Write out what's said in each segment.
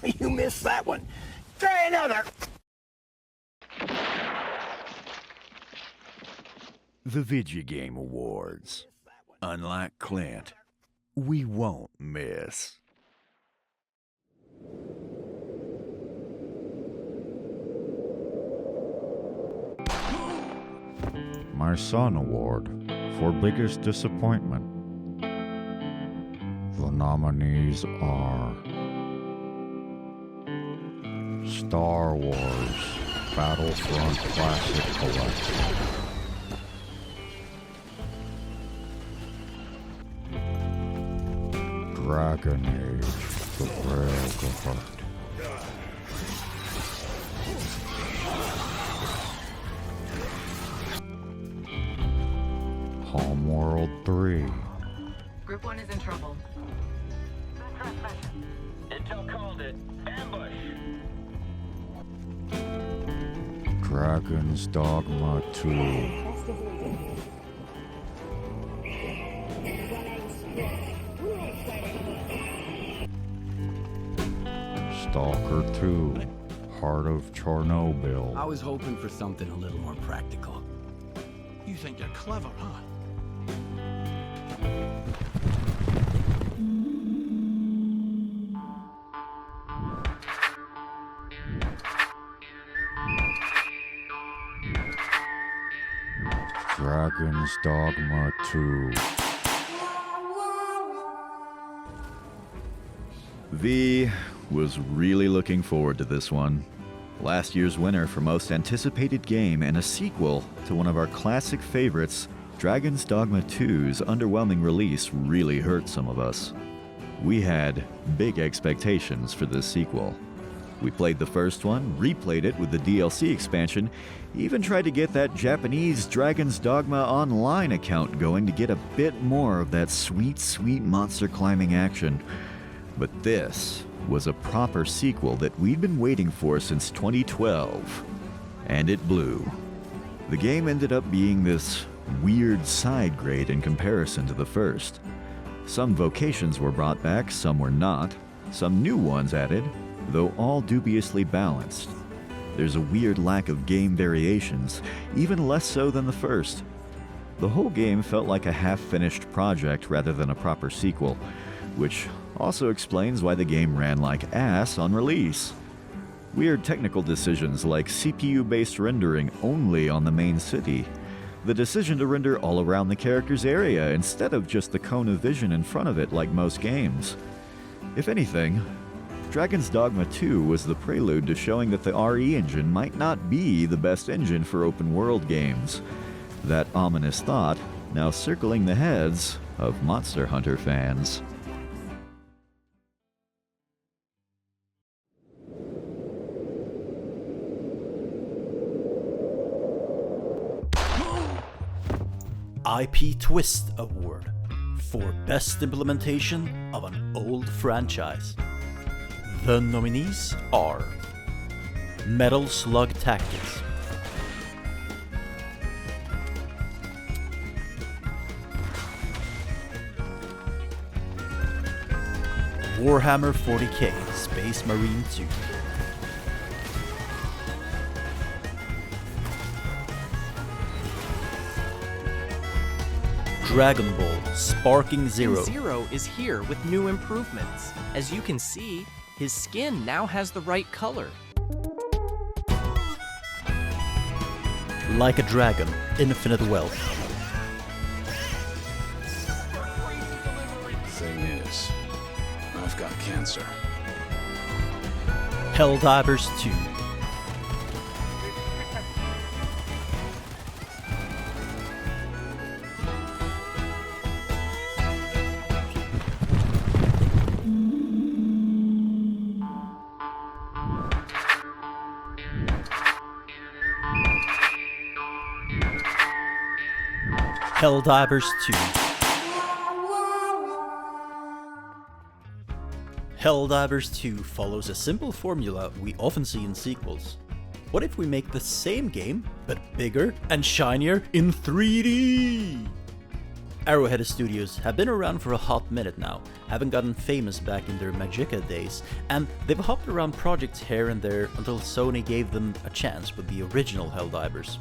You missed that one. Try another. The Video Game Awards. Unlike Clint, we won't miss. My Son Award for Biggest Disappointment. The nominees are Star Wars Battlefront Classic Collection, Dragon Age: The Railguard, Homeworld 3, Group 1 is in trouble. Intel called it. Ambush! Dragon's Dogma 2, Stalker 2, Heart of Chernobyl, I was hoping for something a little more practical. You think you're clever, huh? Dragon's Dogma 2. V was really looking forward to this one. Last year's winner for most anticipated game and a sequel to one of our classic favorites, Dragon's Dogma 2's underwhelming release really hurt some of us. We had big expectations for this sequel. We played the first one, replayed it with the DLC expansion, even tried to get that Japanese Dragon's Dogma Online account going to get a bit more of that sweet, sweet monster climbing action. But this was a proper sequel that we'd been waiting for since 2012. And it blew. The game ended up being this weird side grade in comparison to the first. Some vocations were brought back, some were not. Some new ones added, though all dubiously balanced. There's a weird lack of game variations, even less so than the first. The whole game felt like a half-finished project rather than a proper sequel, which also explains why the game ran like ass on release. Weird technical decisions like CPU-based rendering only on the main city, the decision to render all around the character's area instead of just the cone of vision in front of it like most games. If anything, Dragon's Dogma 2 was the prelude to showing that the RE engine might not be the best engine for open-world games. That ominous thought now circling the heads of Monster Hunter fans. IP Twist Award for Best Implementation of an Old Franchise. The nominees are Metal Slug Tactics, Warhammer 40K Space Marine 2, Dragon Ball Sparking Zero. Zero is here with new improvements. As you can see, his skin now has the right color. Like a Dragon, Infinite Wealth. Thing is, I've got cancer. Helldivers 2. Helldivers 2. Helldivers 2 follows a simple formula we often see in sequels. What if we make the same game, but bigger and shinier in 3D? Arrowhead Studios have been around for a hot minute now, having gotten famous back in their Magicka days, and they've hopped around projects here and there until Sony gave them a chance with the original Helldivers.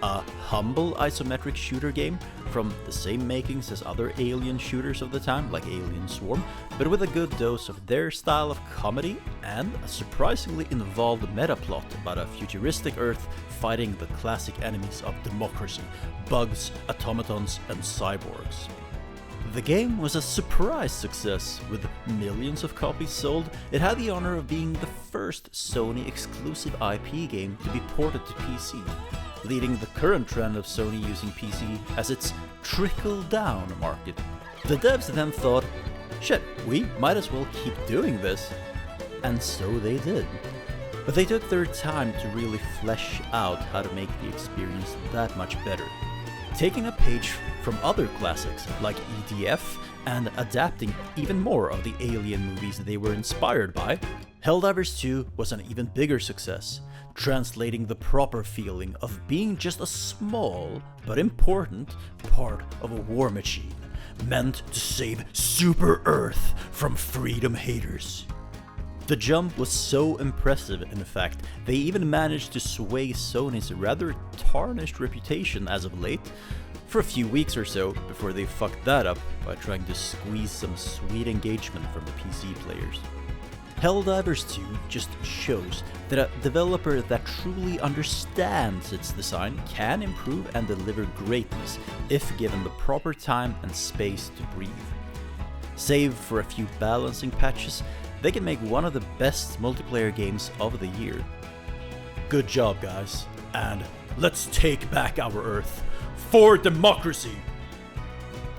A humble isometric shooter game from the same makings as other Alien shooters of the time, like Alien Swarm, but with a good dose of their style of comedy and a surprisingly involved meta plot about a futuristic Earth fighting the classic enemies of democracy, bugs, automatons, and cyborgs. The game was a surprise success. With millions of copies sold, it had the honor of being the first Sony exclusive IP game to be ported to PC, leading the current trend of Sony using PC as its trickle-down market. The devs then thought, shit, we might as well keep doing this. And so they did. But they took their time to really flesh out how to make the experience that much better, taking a page from other classics like EDF and adapting even more of the Alien movies they were inspired by. Helldivers 2 was an even bigger success, translating the proper feeling of being just a small but important part of a war machine, meant to save Super Earth from freedom haters. The jump was so impressive, in fact, they even managed to sway Sony's rather tarnished reputation as of late for a few weeks or so before they fucked that up by trying to squeeze some sweet engagement from the PC players. Helldivers 2 just shows that a developer that truly understands its design can improve and deliver greatness if given the proper time and space to breathe. Save for a few balancing patches, they can make one of the best multiplayer games of the year. Good job, guys, and let's take back our Earth for democracy!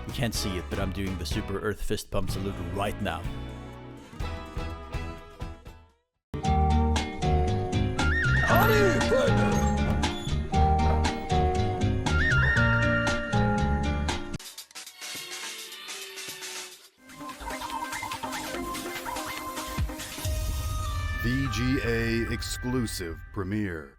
You can't see it, but I'm doing the Super Earth fist pump salute right now. VGA exclusive premiere.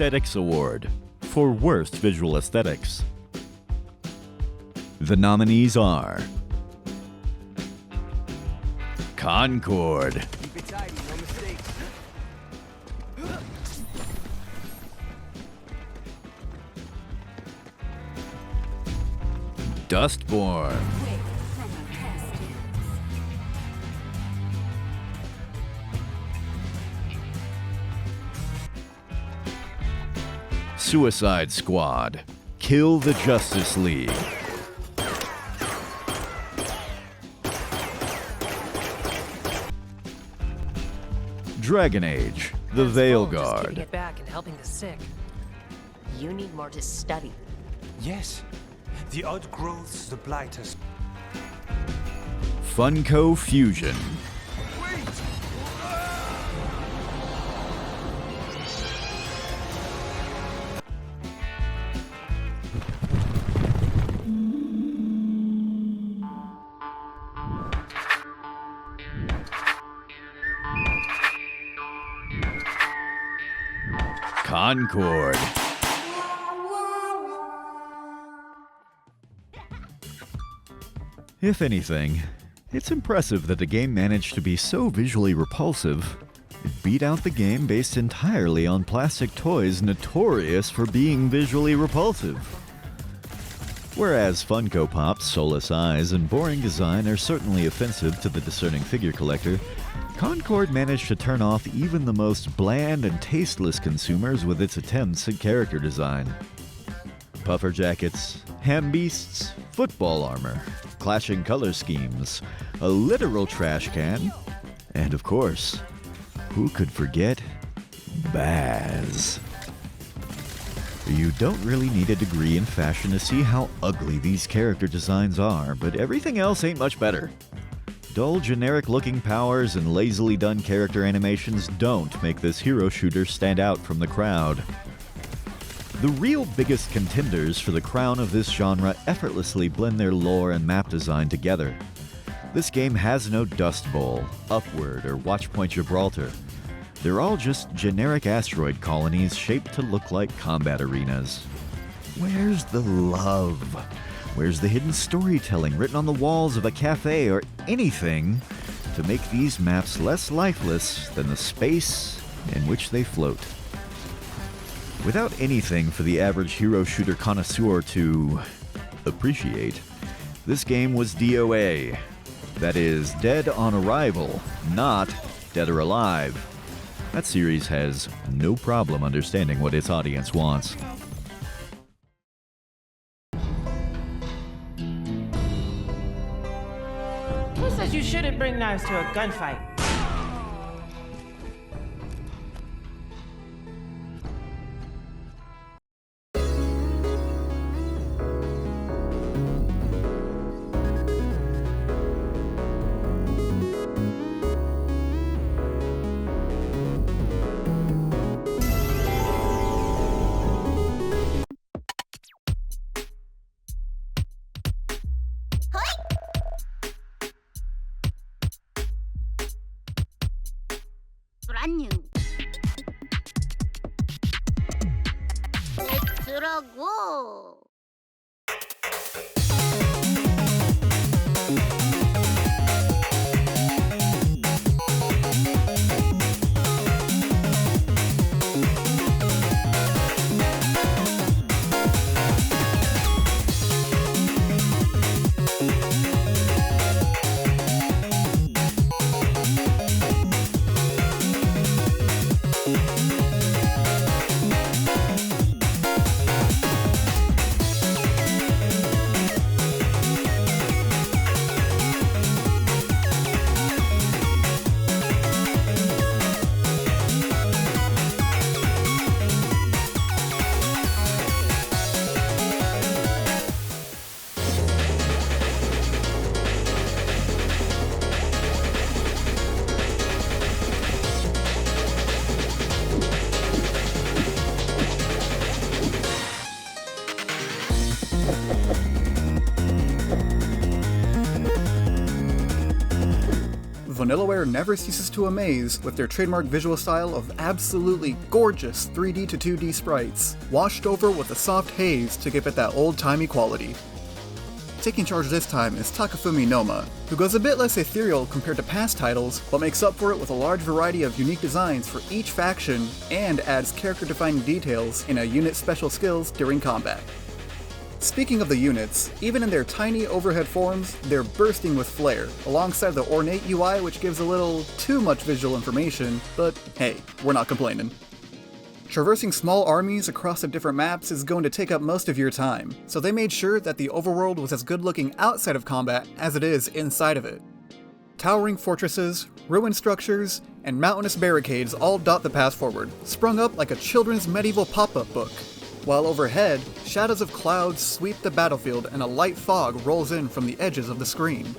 Aesthetics Award for Worst Visual Aesthetics. The nominees are Concord, Keep it tidy, no mistakes. Dustborn, Suicide Squad, Kill the Justice League, Dragon Age, The Veil Just giving Guard, it back and helping the sick. You need more to study. Yes. The outgrowths, the blighters. Funko Fusion, Concord. If anything, It's impressive that the game managed to be so visually repulsive. It beat out the game based entirely on plastic toys notorious for being visually repulsive. Whereas Funko Pop's soulless eyes and boring design are certainly offensive to the discerning figure collector, Concord managed to turn off even the most bland and tasteless consumers with its attempts at character design. Puffer jackets, ham beasts, football armor, clashing color schemes, a literal trash can, and of course, who could forget Baz? You don't really need a degree in fashion to see how ugly these character designs are, but everything else ain't much better. Dull, generic-looking powers and lazily done character animations don't make this hero shooter stand out from the crowd. The real biggest contenders for the crown of this genre effortlessly blend their lore and map design together. This game has no Dust Bowl, Upward, or Watchpoint Gibraltar. They're all just generic asteroid colonies shaped to look like combat arenas. Where's the love? Where's the hidden storytelling written on the walls of a cafe or anything to make these maps less lifeless than the space in which they float? Without anything for the average hero shooter connoisseur to appreciate, this game was DOA. That is, Dead on Arrival, not Dead or Alive. That series has no problem understanding what its audience wants. Who says you shouldn't bring knives to a gunfight? brand new. Extrago. Vanillaware never ceases to amaze with their trademark visual style of absolutely gorgeous 3D to 2D sprites, washed over with a soft haze to give it that old-timey quality. Taking charge this time is Takafumi Noma, who goes a bit less ethereal compared to past titles, but makes up for it with a large variety of unique designs for each faction and adds character-defining details in a unit's special skills during combat. Speaking of the units, even in their tiny overhead forms, they're bursting with flair, alongside the ornate UI which gives a little too much visual information, but hey, we're not complaining. Traversing small armies across the different maps is going to take up most of your time, so they made sure that the overworld was as good looking outside of combat as it is inside of it. Towering fortresses, ruined structures, and mountainous barricades all dot the path forward, sprung up like a children's medieval pop-up book. While overhead, shadows of clouds sweep the battlefield and a light fog rolls in from the edges of the screen.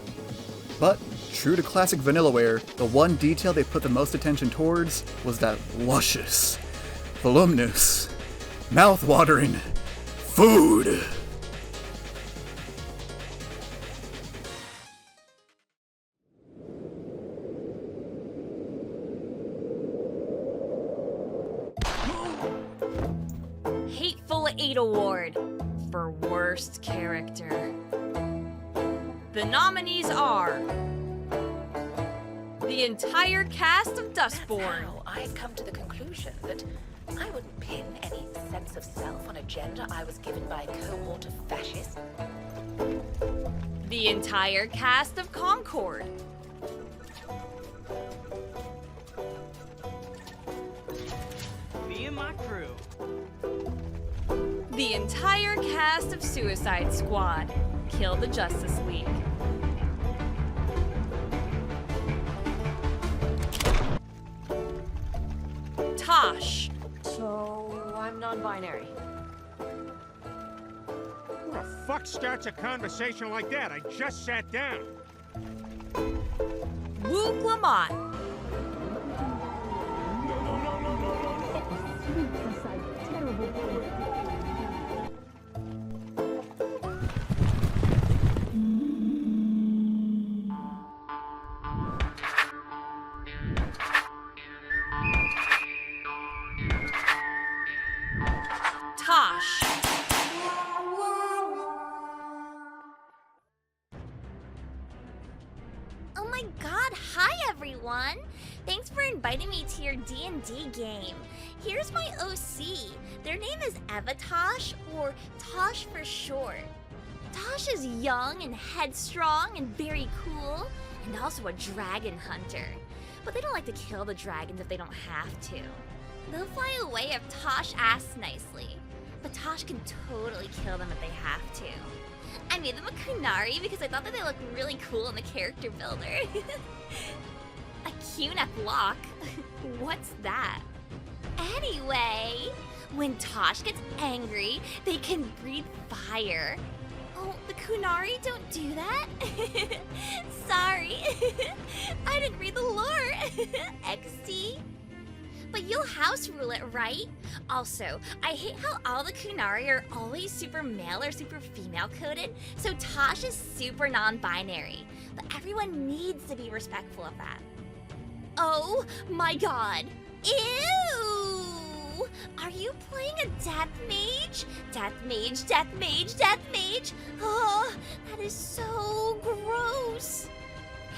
But, true to classic Vanillaware, the one detail they put the most attention towards was that luscious, voluminous, mouth-watering food! Hateful Eight Award for Worst Character. The nominees are The entire cast of Dustborn. Now I've come to the conclusion that I wouldn't pin any sense of self on a gender I was given by a cohort of fascists. The entire cast of Concord. Me and my crew. The entire cast of Suicide Squad. Kill the Justice League. Tosh. So I'm non-binary. Who the fuck starts a conversation like that? I just sat down. Wook Lamont. Tosh. Oh my god, hi everyone! Thanks for inviting me to your D&D game. Here's my OC. Their name is Evatosh, or Tosh for short. Tosh is young and headstrong and very cool, and also a dragon hunter. But they don't like to kill the dragons if they don't have to. They'll fly away if Tosh asks nicely, but Tosh can totally kill them if they have to. I made them a Kunari because I thought that they looked really cool in the character builder. A Kunep lock? What's that? Anyway, when Tosh gets angry, they can breathe fire. Oh, the Kunari don't do that? Sorry. I didn't read the lore. XD. But you'll house rule it, right? Also, I hate how all the Kunari are always super male or super female coded, so Tosh is super non-binary. But everyone needs to be respectful of that. Oh my god. Ew! Are you playing a death mage? Death mage, death mage, death mage! Oh, that is so gross.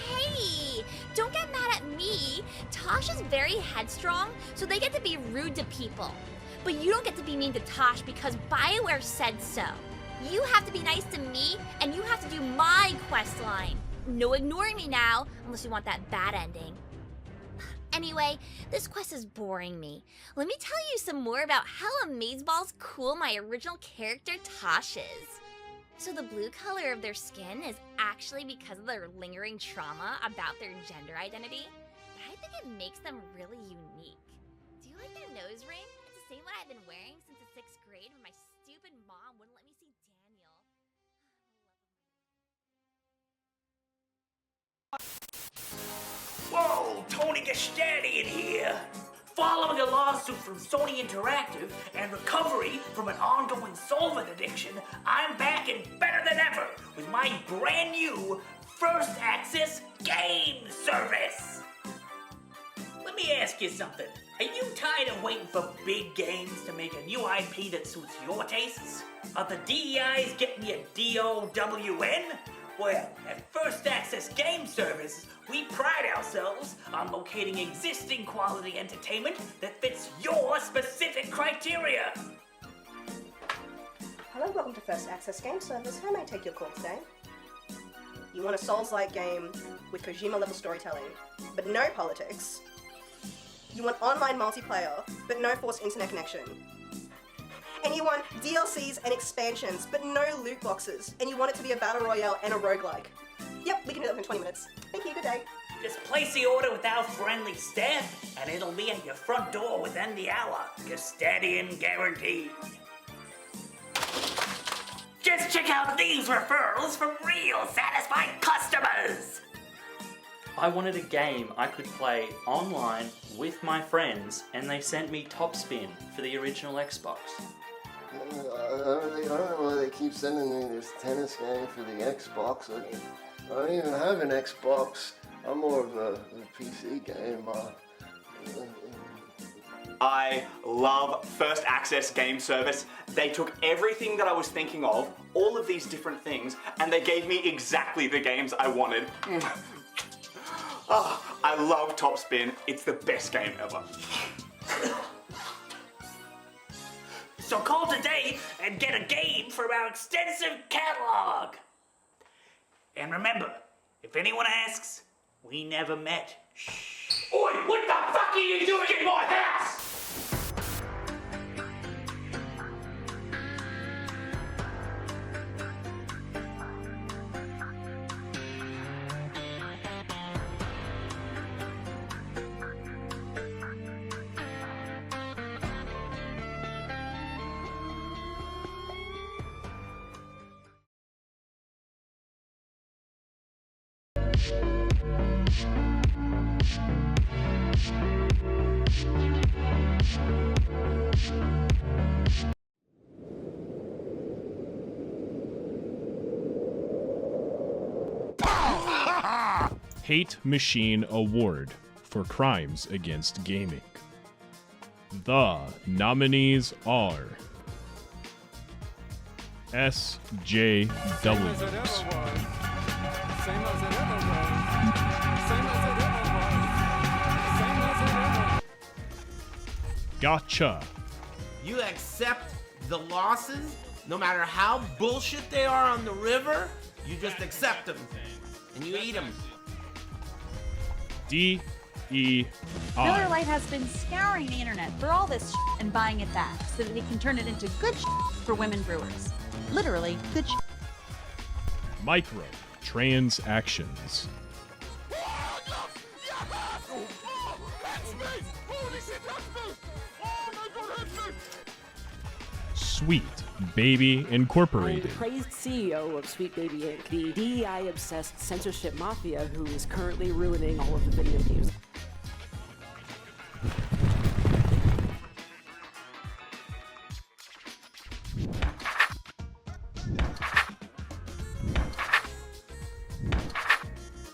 Hey, don't get mad at me. Tosh is very headstrong, so they get to be rude to people. But you don't get to be mean to Tosh because BioWare said so. You have to be nice to me, and you have to do my quest line. No ignoring me now, unless you want that bad ending. Anyway, this quest is boring me. Let me tell you some more about how amazeballs cool my original character Tosh is. So the blue color of their skin is actually because of their lingering trauma about their gender identity. But I think it makes them really unique. Do you like their nose ring? It's the same one I've been wearing since the 6th grade when my stupid mom wouldn't let me see Daniel. Whoa, Tony Gastadian here! Following a lawsuit from Sony Interactive and recovery from an ongoing solvent addiction, I'm back and better than ever with my brand new First Access game service! Let me ask you something. Are you tired of waiting for big games to make a new IP that suits your tastes? Are the DEIs getting you DOWN? Well, at First Access Game Service, we pride ourselves on locating existing quality entertainment that fits your specific criteria. Hello, welcome to First Access Game Service. How may I take your call today? You want a Souls-like game with Kojima-level storytelling, but no politics. You want online multiplayer, but no forced internet connection. And you want DLCs and expansions, but no loot boxes. And you want it to be a battle royale and a roguelike. Yep, we can do that in 20 minutes. Thank you, good day. Just place the order with our friendly staff, and it'll be at your front door within the hour. Gastadian guaranteed. Just check out these referrals from real satisfied customers! I wanted a game I could play online with my friends, and they sent me Topspin for the original Xbox. I don't know why they keep sending me this tennis game for the Xbox. I don't even have an Xbox. I'm more of a PC gamer. I love First Access Game Service. They took everything that I was thinking of, all of these different things, and they gave me exactly the games I wanted. Oh, I love Top Spin. It's the best game ever. So call today and get a game from our extensive catalog. And remember, if anyone asks, we never met. Shh. Oi, what the fuck are you doing in my house? Hate Machine Award for Crimes Against Gaming. The nominees are SJWs, Gotcha, You accept the losses, no matter how bullshit they are on the river, you just accept them, and you eat them. DEI, Miller Lite has been scouring the internet for all this shit and buying it back so that they can turn it into good shit for women brewers. Literally, good shit. Micro Transactions, Sweet Baby Incorporated, I'm the praised CEO of Sweet Baby Inc., the DEI-obsessed censorship mafia who is currently ruining all of the video games.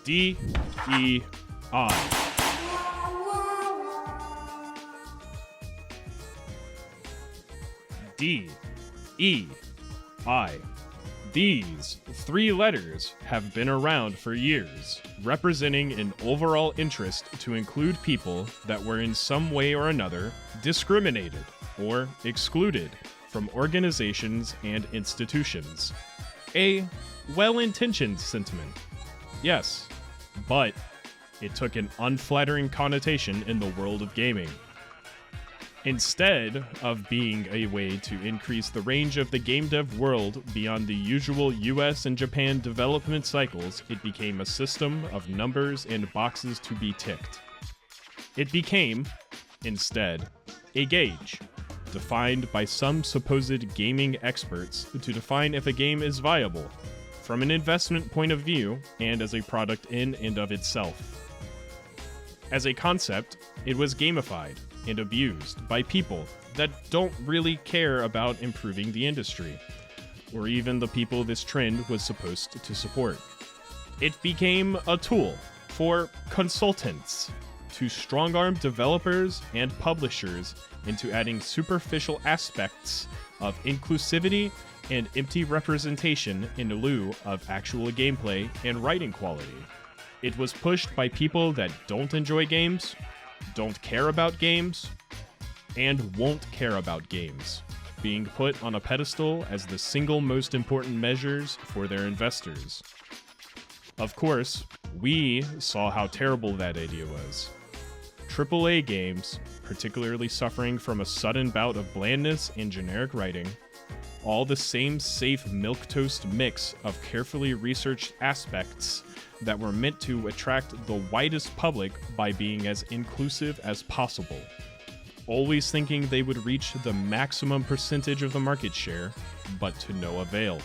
DEI, DEI. These three letters have been around for years, representing an overall interest to include people that were in some way or another discriminated or excluded from organizations and institutions. A well-intentioned sentiment, yes, but it took an unflattering connotation in the world of gaming. Instead of being a way to increase the range of the game dev world beyond the usual US and Japan development cycles, it became a system of numbers and boxes to be ticked. It became, instead, a gauge, defined by some supposed gaming experts to define if a game is viable, from an investment point of view and as a product in and of itself. As a concept, it was gamified and abused by people that don't really care about improving the industry, or even the people this trend was supposed to support. It became a tool for consultants to strong-arm developers and publishers into adding superficial aspects of inclusivity and empty representation in lieu of actual gameplay and writing quality. It was pushed by people that don't enjoy games, don't care about games, and won't care about games, being put on a pedestal as the single most important measures for their investors. Of course, we saw how terrible that idea was. AAA games, particularly suffering from a sudden bout of blandness and generic writing, all the same safe milquetoast mix of carefully researched aspects that were meant to attract the widest public by being as inclusive as possible, always thinking they would reach the maximum percentage of the market share, but to no avail.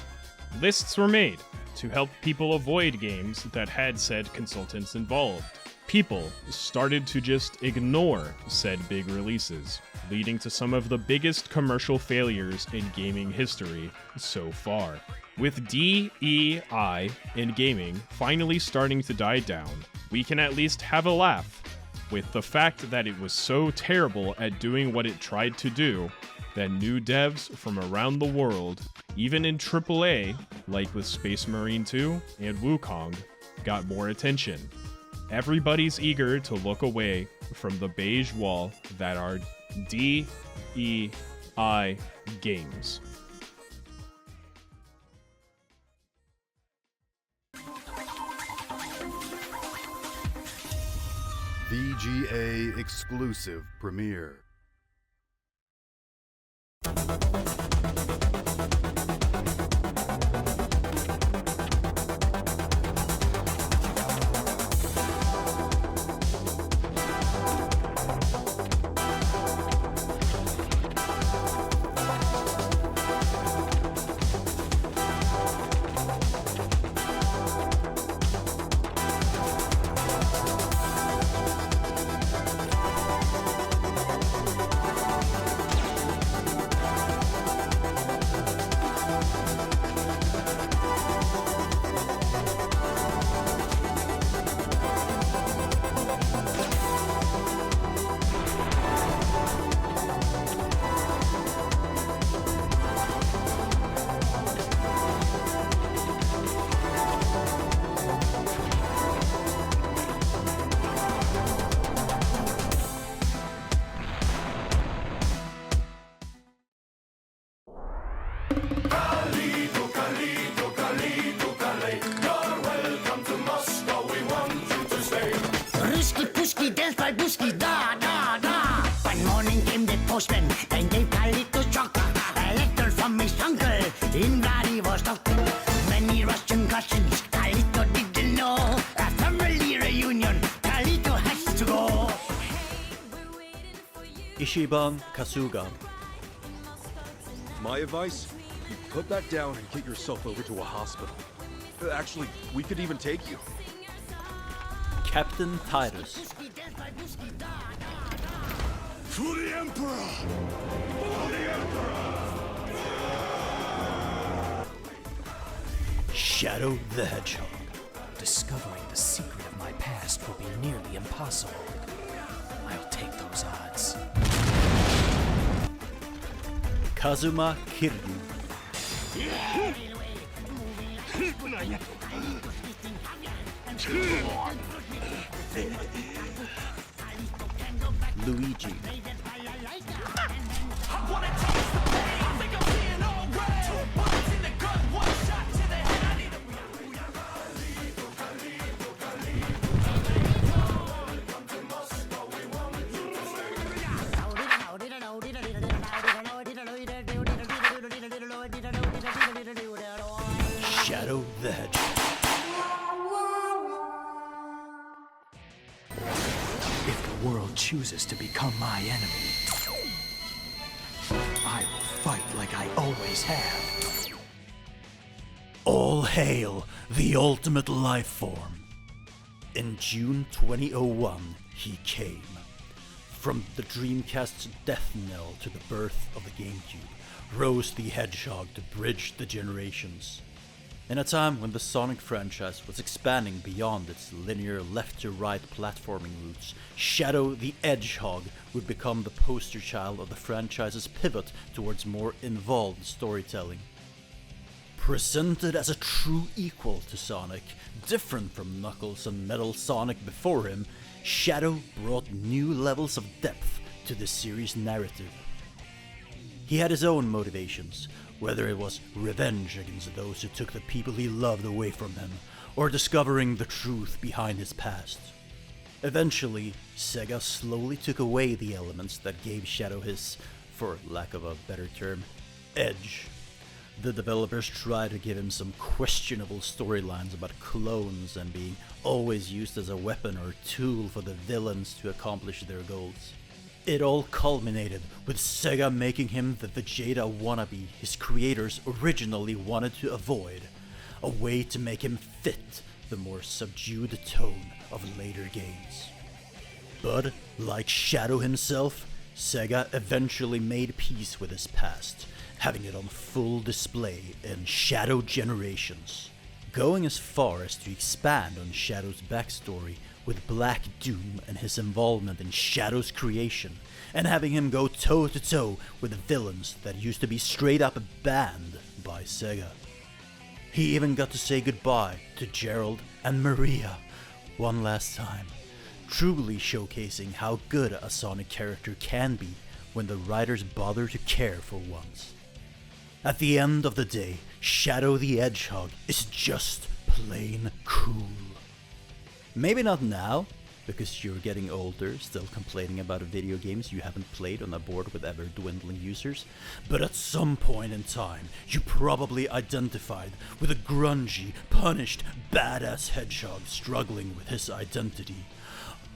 Lists were made to help people avoid games that had said consultants involved. People started to just ignore said big releases, leading to some of the biggest commercial failures in gaming history so far. With DEI in gaming finally starting to die down, we can at least have a laugh with the fact that it was so terrible at doing what it tried to do that new devs from around the world, even in AAA, like with Space Marine 2 and Wukong, got more attention. Everybody's eager to look away from the beige wall that are DEI games. VGA exclusive premiere. postman and gave Carlito chocolate. A letter from his uncle in Vladivostok. Many Russian questions Carlito didn't know. A family reunion, Carlito has to go. Ichiban Kasuga. My advice? You put that down and get yourself over to a hospital. Actually, we could even take you. Captain Titus. For the Emperor! For the Emperor! Shadow the Hedgehog. Discovering the secret of my past will be nearly impossible. I'll take those odds. Kazuma Kiryu. Luigi. Shadow the Hedgehog. If the world chooses to become my enemy, I will fight like I always have. All hail the ultimate life form. In June 2001, he came. From the Dreamcast's death knell to the birth of the GameCube, rose the Hedgehog to bridge the generations. In a time when the Sonic franchise was expanding beyond its linear left-to-right platforming roots, Shadow the Hedgehog would become the poster child of the franchise's pivot towards more involved storytelling. Presented as a true equal to Sonic, different from Knuckles and Metal Sonic before him, Shadow brought new levels of depth to the series' narrative. He had his own motivations, whether it was revenge against those who took the people he loved away from him, or discovering the truth behind his past. Eventually, Sega slowly took away the elements that gave Shadow his, for lack of a better term, edge. The developers tried to give him some questionable storylines about clones and being always used as a weapon or tool for the villains to accomplish their goals. It all culminated with Sega making him the Vegeta wannabe his creators originally wanted to avoid, a way to make him fit the more subdued tone of later games. But, like Shadow himself, Sega eventually made peace with his past, having it on full display in Shadow Generations, going as far as to expand on Shadow's backstory with Black Doom and his involvement in Shadow's creation, and having him go toe-to-toe with the villains that used to be straight up banned by Sega. He even got to say goodbye to Gerald and Maria, one last time, truly showcasing how good a Sonic character can be when the writers bother to care for once. At the end of the day, Shadow the Hedgehog is just plain cool. Maybe not now, because you're getting older, still complaining about video games you haven't played on a board with ever-dwindling users, but at some point in time, you probably identified with a grungy, punished, badass hedgehog struggling with his identity,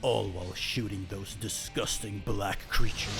all while shooting those disgusting black creatures.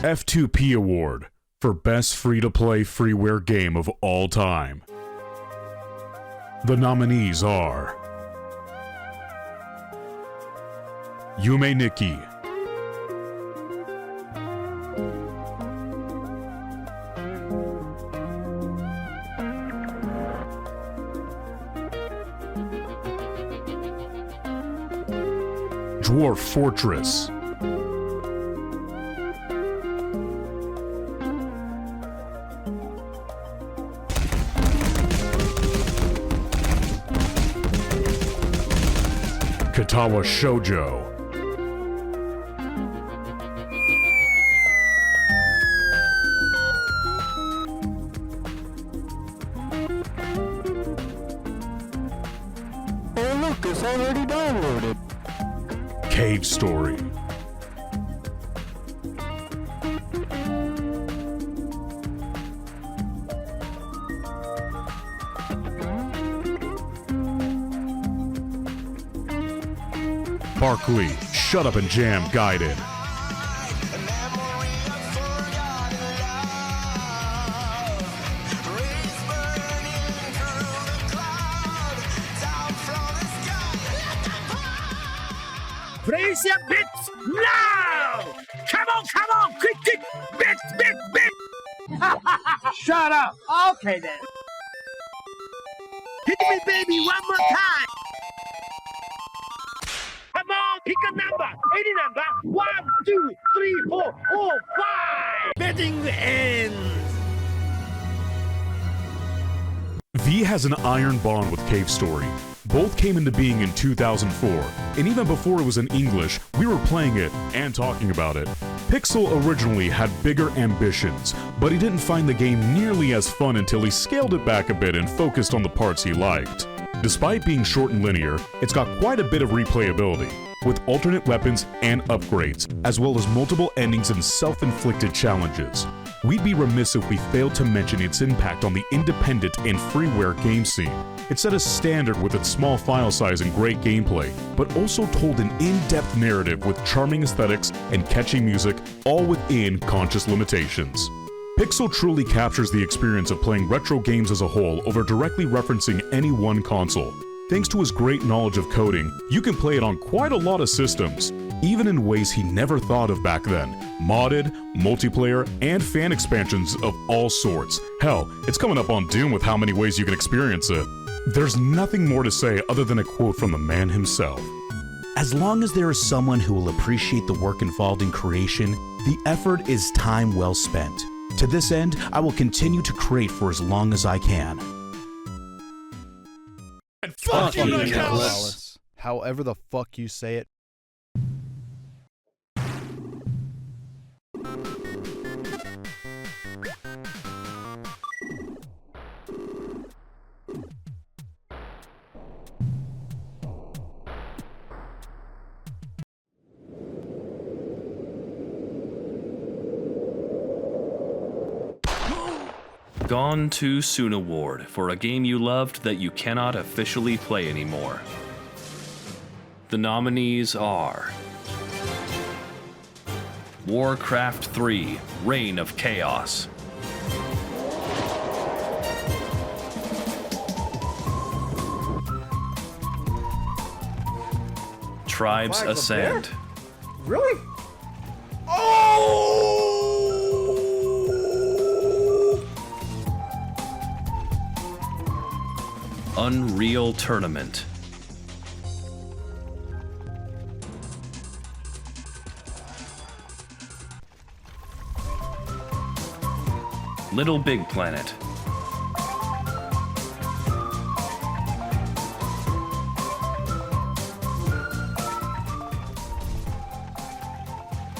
F2P Award for Best Free-to-Play Freeware Game of All Time. The nominees are Yume Nikki, Dwarf Fortress, Katawa Shoujo, Oh look, it's already downloaded. Cave Story, Barkley, Shut Up and Jam Guided, Place your bits now! Come on, quick, bits! Shut up! Okay then. Hit me, baby, one more time! Come on, pick a number! Any number! 1, 2, 3, 4, 5! Betting ends! V has an iron bond with Cave Story. Both came into being in 2004, and even before it was in English, we were playing it and talking about it. Pixel originally had bigger ambitions, but he didn't find the game nearly as fun until he scaled it back a bit and focused on the parts he liked. Despite being short and linear, it's got quite a bit of replayability, with alternate weapons and upgrades, as well as multiple endings and self-inflicted challenges. We'd be remiss if we failed to mention its impact on the independent and freeware game scene. It set a standard with its small file size and great gameplay, but also told an in-depth narrative with charming aesthetics and catchy music, all within conscious limitations. Pixel truly captures the experience of playing retro games as a whole over directly referencing any one console. Thanks to his great knowledge of coding, you can play it on quite a lot of systems, even in ways he never thought of back then. Modded, multiplayer, and fan expansions of all sorts. Hell, it's coming up on Doom with how many ways you can experience it. There's nothing more to say other than a quote from the man himself. As long as there is someone who will appreciate the work involved in creation, the effort is time well spent. To this end, I will continue to create for as long as I can. And fuck you, Nicholas! However the fuck you say it. Gone Too Soon award for a game you loved that you cannot officially play anymore. The nominees are Warcraft 3: Reign of Chaos, Tribes Ascend, Really? Oh! Unreal Tournament, Little Big Planet,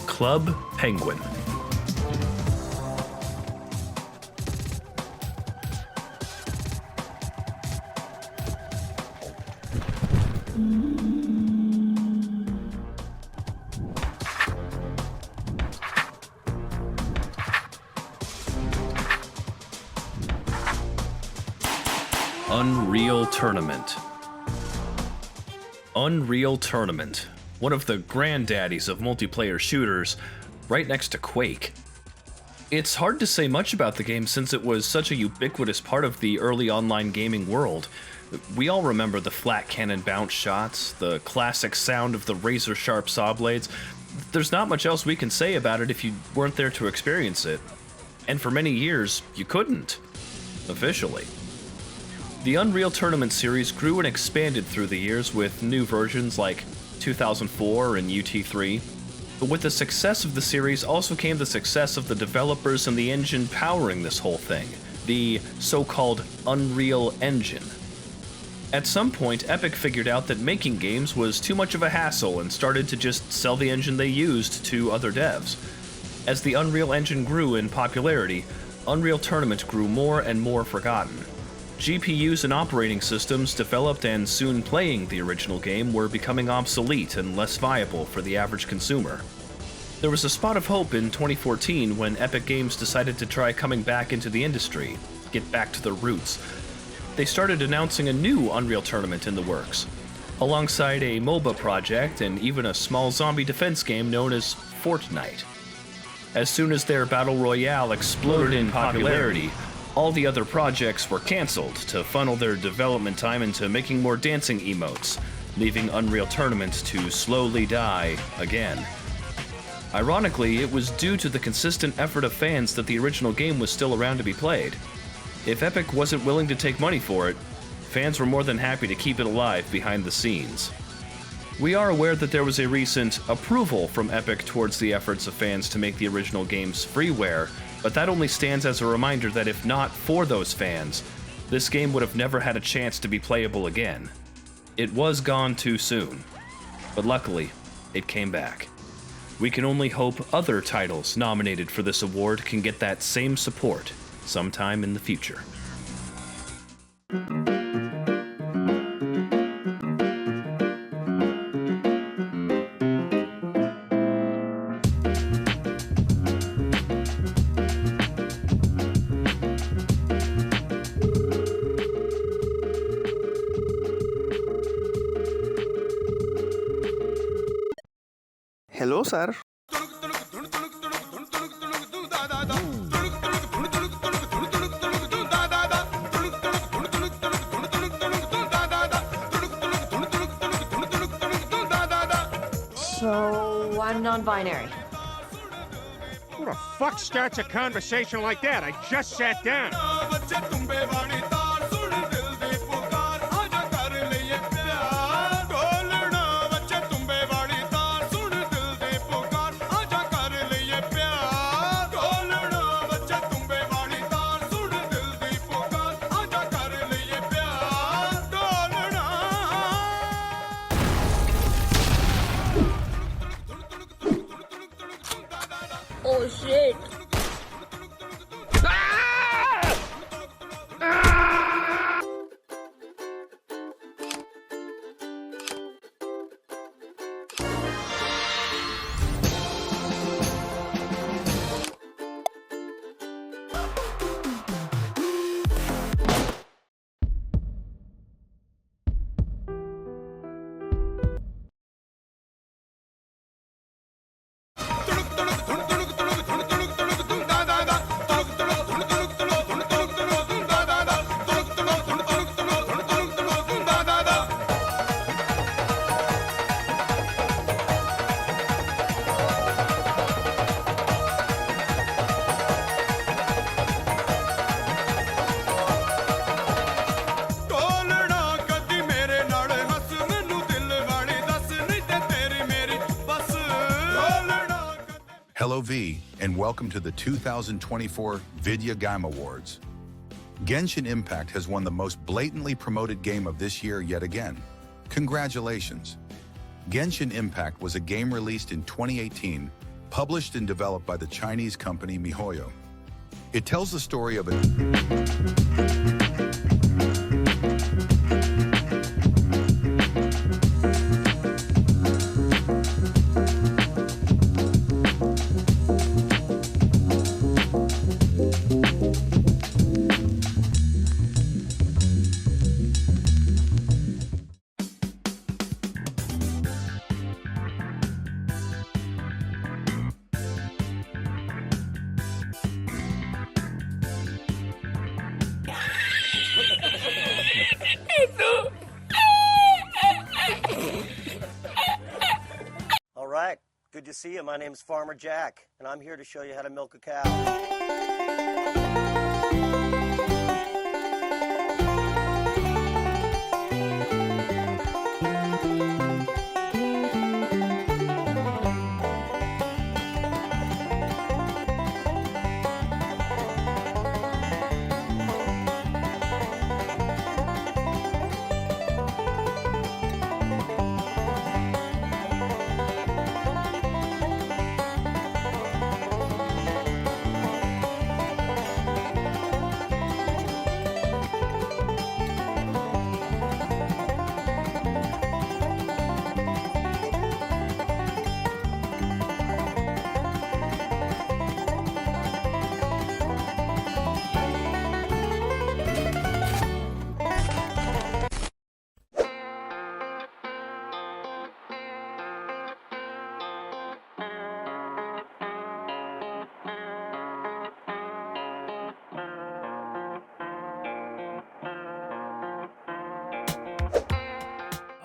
Club Penguin, Unreal Tournament. Unreal Tournament, one of the granddaddies of multiplayer shooters, right next to Quake. It's hard to say much about the game since it was such a ubiquitous part of the early online gaming world. We all remember the flat cannon bounce shots, the classic sound of the razor-sharp saw blades. There's not much else we can say about it if you weren't there to experience it. And for many years, you couldn't. Officially. The Unreal Tournament series grew and expanded through the years with new versions like 2004 and UT3. But with the success of the series also came the success of the developers and the engine powering this whole thing, the so-called Unreal Engine. At some point, Epic figured out that making games was too much of a hassle and started to just sell the engine they used to other devs. As the Unreal Engine grew in popularity, Unreal Tournament grew more and more forgotten. GPUs and operating systems developed and soon playing the original game were becoming obsolete and less viable for the average consumer. There was a spot of hope in 2014 when Epic Games decided to try coming back into the industry, get back to their roots. They started announcing a new Unreal Tournament in the works, alongside a MOBA project and even a small zombie defense game known as Fortnite. As soon as their Battle Royale exploded in popularity, all the other projects were cancelled to funnel their development time into making more dancing emotes, leaving Unreal Tournament to slowly die again. Ironically, it was due to the consistent effort of fans that the original game was still around to be played. If Epic wasn't willing to take money for it, fans were more than happy to keep it alive behind the scenes. We are aware that there was a recent approval from Epic towards the efforts of fans to make the original games freeware, but that only stands as a reminder that if not for those fans, this game would have never had a chance to be playable again. It was gone too soon, but luckily, it came back. We can only hope other titles nominated for this award can get that same support sometime in the future. Hello, sir. So, I'm non-binary. Who the fuck starts a conversation like that? I just sat down. Oh shit. Hello V, and welcome to the 2024 Vidya Game Awards. Genshin Impact has won the most blatantly promoted game of this year yet again. Congratulations. Genshin Impact was a game released in 2018, published and developed by the Chinese company MiHoYo. It tells the story of All right, good to see you. My name's Farmer Jack, and I'm here to show you how to milk a cow.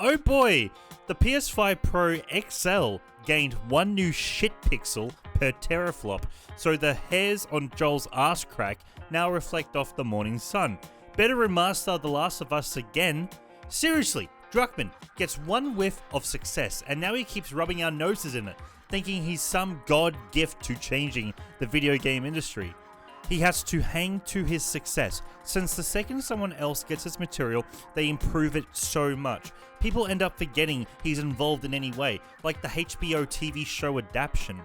Oh boy! The PS5 Pro XL gained one new shit pixel per teraflop, so the hairs on Joel's ass crack now reflect off the morning sun. Better remaster The Last of Us again? Seriously, Druckmann gets one whiff of success and now he keeps rubbing our noses in it, thinking he's some god gift to changing the video game industry. He has to hang to his success, since the second someone else gets his material, they improve it so much. People end up forgetting he's involved in any way, like the HBO TV show adaptation.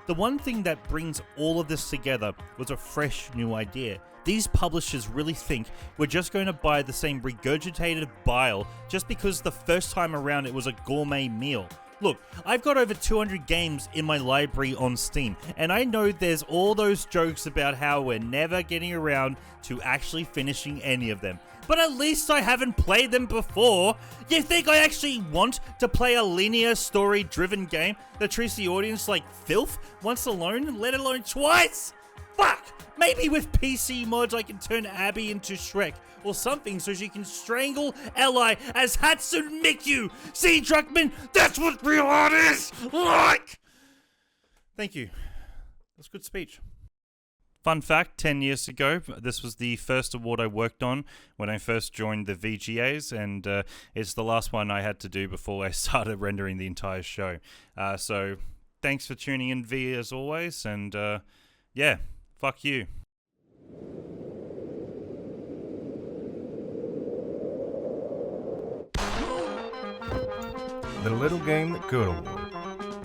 The one thing that brings all of this together was a fresh new idea. These publishers really think we're just going to buy the same regurgitated bile just because the first time around it was a gourmet meal. Look, I've got over 200 games in my library on Steam, and I know there's all those jokes about how we're never getting around to actually finishing any of them. But at least I haven't played them before. You think I actually want to play a linear story-driven game that treats the audience like filth once alone, let alone twice? Fuck! Maybe with PC mods I can turn Abby into Shrek or something so she can strangle Eli as Hatsune Miku. See, Druckmann, that's what real art is like! Thank you. That's a good speech. Fun fact, 10 years ago, this was the first award I worked on when I first joined the VGAs, and it's the last one I had to do before I started rendering the entire show. So thanks for tuning in, V, as always, and yeah, fuck you. The Little Game That Could Award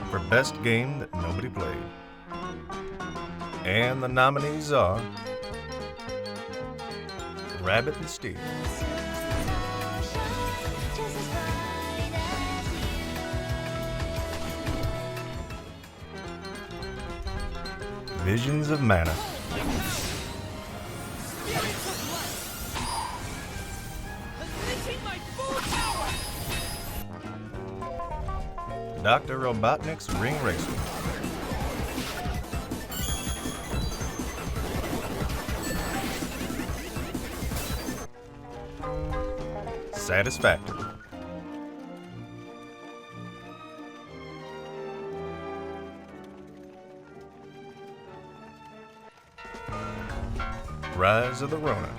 for Best Game That Nobody Played. And the nominees are Rabbit and Steel, Visions of Mana, Dr. Robotnik's Ring Racer, Satisfactory, Rise of the Rona,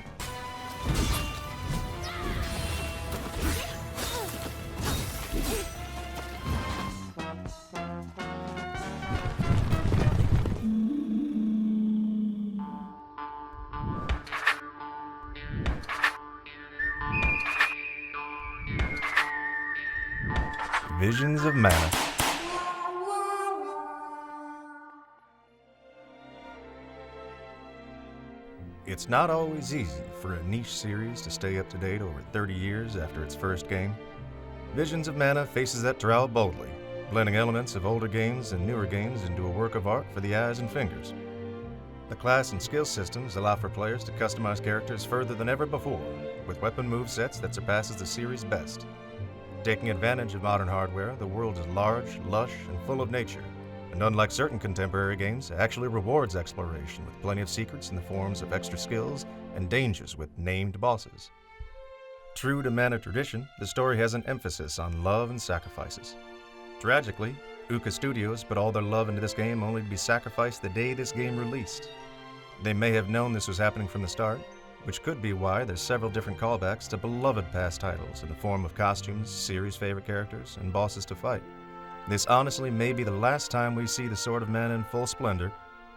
Visions of Mana. It's not always easy for a niche series to stay up to date over 30 years after its first game. Visions of Mana faces that trial boldly, blending elements of older games and newer games into a work of art for the eyes and fingers. The class and skill systems allow for players to customize characters further than ever before, with weapon movesets that surpasses the series' best. Taking advantage of modern hardware, the world is large, lush, and full of nature, and unlike certain contemporary games, actually rewards exploration with plenty of secrets in the forms of extra skills and dangers with named bosses. True to Mana tradition, the story has an emphasis on love and sacrifices. Tragically, Uka Studios put all their love into this game only to be sacrificed the day this game released. They may have known this was happening from the start, which could be why there's several different callbacks to beloved past titles in the form of costumes, series favorite characters, and bosses to fight. This honestly may be the last time we see the Sword of Mana in full splendor,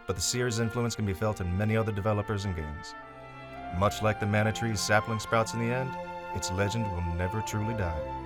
but the series' influence can be felt in many other developers and games. Much like the Mana Tree's sapling sprouts in the end, its legend will never truly die.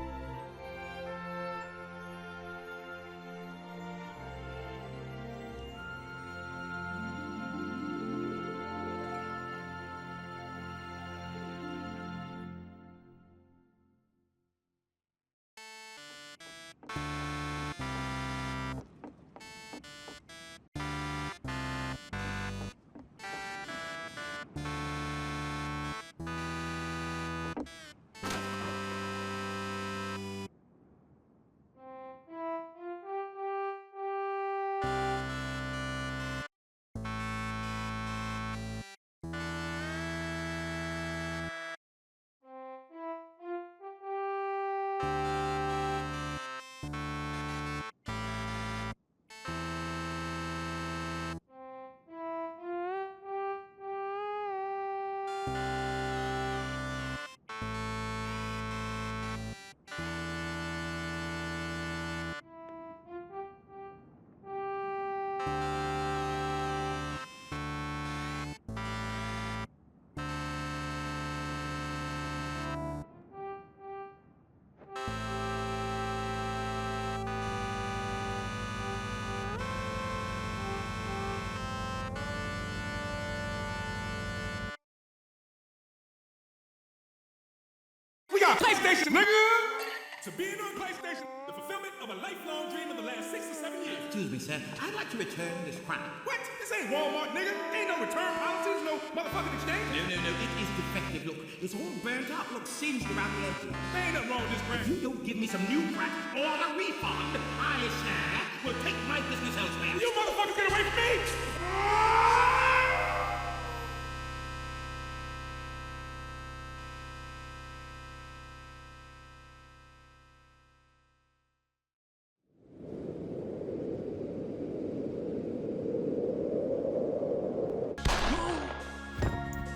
PlayStation, nigga! To being on PlayStation, the fulfillment of a lifelong dream of the last 6 or 7 years. Excuse me, sir. I'd like to return this crown. What? This ain't Walmart, nigga. Ain't no return policies, no motherfucking exchange. No. It is defective. Look, it's all burnt up. Look, singed around the edges. There ain't nothing wrong with this crap. If you don't give me some new crack or a refund, I, sir, will take my business elsewhere. You motherfuckers get away from me!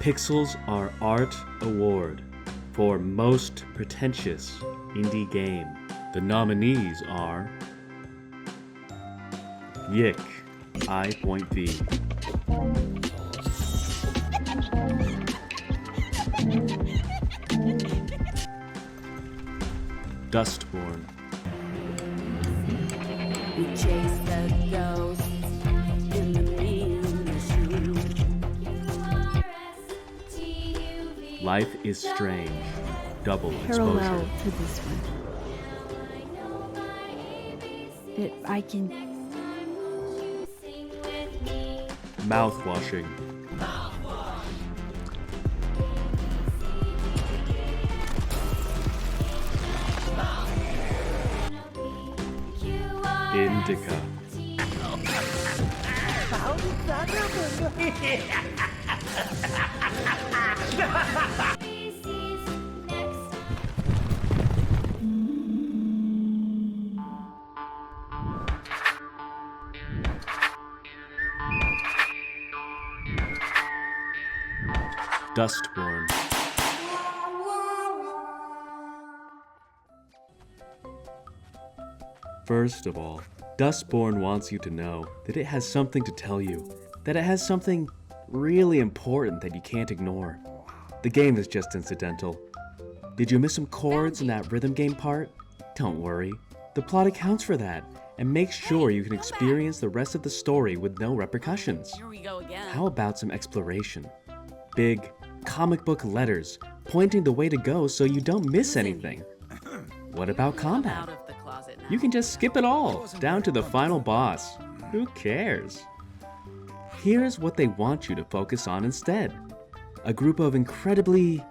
Pixels Are Art Award for Most Pretentious Indie Game. The nominees are Yick, I.V. Dustborn. We chase the ghosts in the mean machine. Life is Strange. Double Parallel exposure. to this one. I can. Mouthwashing. Indica. Dustborn. First of all, Dustborn wants you to know that it has something to tell you, that it has something really important that you can't ignore. The game is just incidental. Did you miss some chords in that rhythm game part? Don't worry, the plot accounts for that and makes sure you can experience the rest of the story with no repercussions. Here we go again. How about some exploration? Big comic book letters pointing the way to go so you don't miss anything. What about combat? You can just skip it all, down to the final boss. Who cares? Here's what they want you to focus on instead. A group of incredibly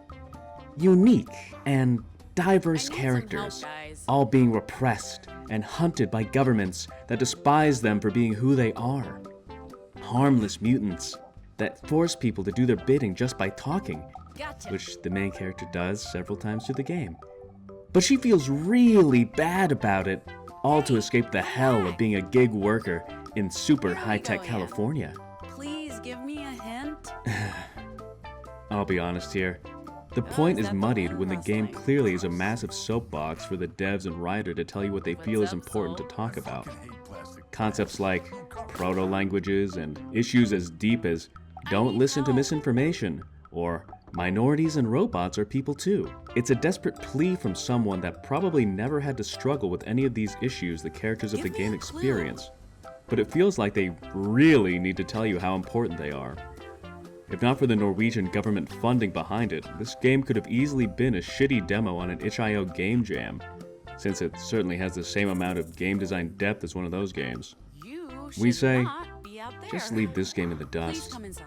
unique and diverse characters, all being repressed and hunted by governments that despise them for being who they are. Harmless mutants that force people to do their bidding just by talking, which the main character does several times through the game. But she feels really bad about it, all to escape the hell of being a gig worker in super high-tech California. Please give me a hint. I'll be honest here. The point is muddied when the game clearly is a massive soapbox for the devs and writer to tell you what they feel is important to talk about. Concepts like proto-languages and issues as deep as don't listen to misinformation or minorities and robots are people too. It's a desperate plea from someone that probably never had to struggle with any of these issues the characters of the game experience. But it feels like they really need to tell you how important they are. If not for the Norwegian government funding behind it, this game could have easily been a shitty demo on an itch.io game jam, since it certainly has the same amount of game design depth as one of those games. We say, just leave this game in the dust. Please come inside.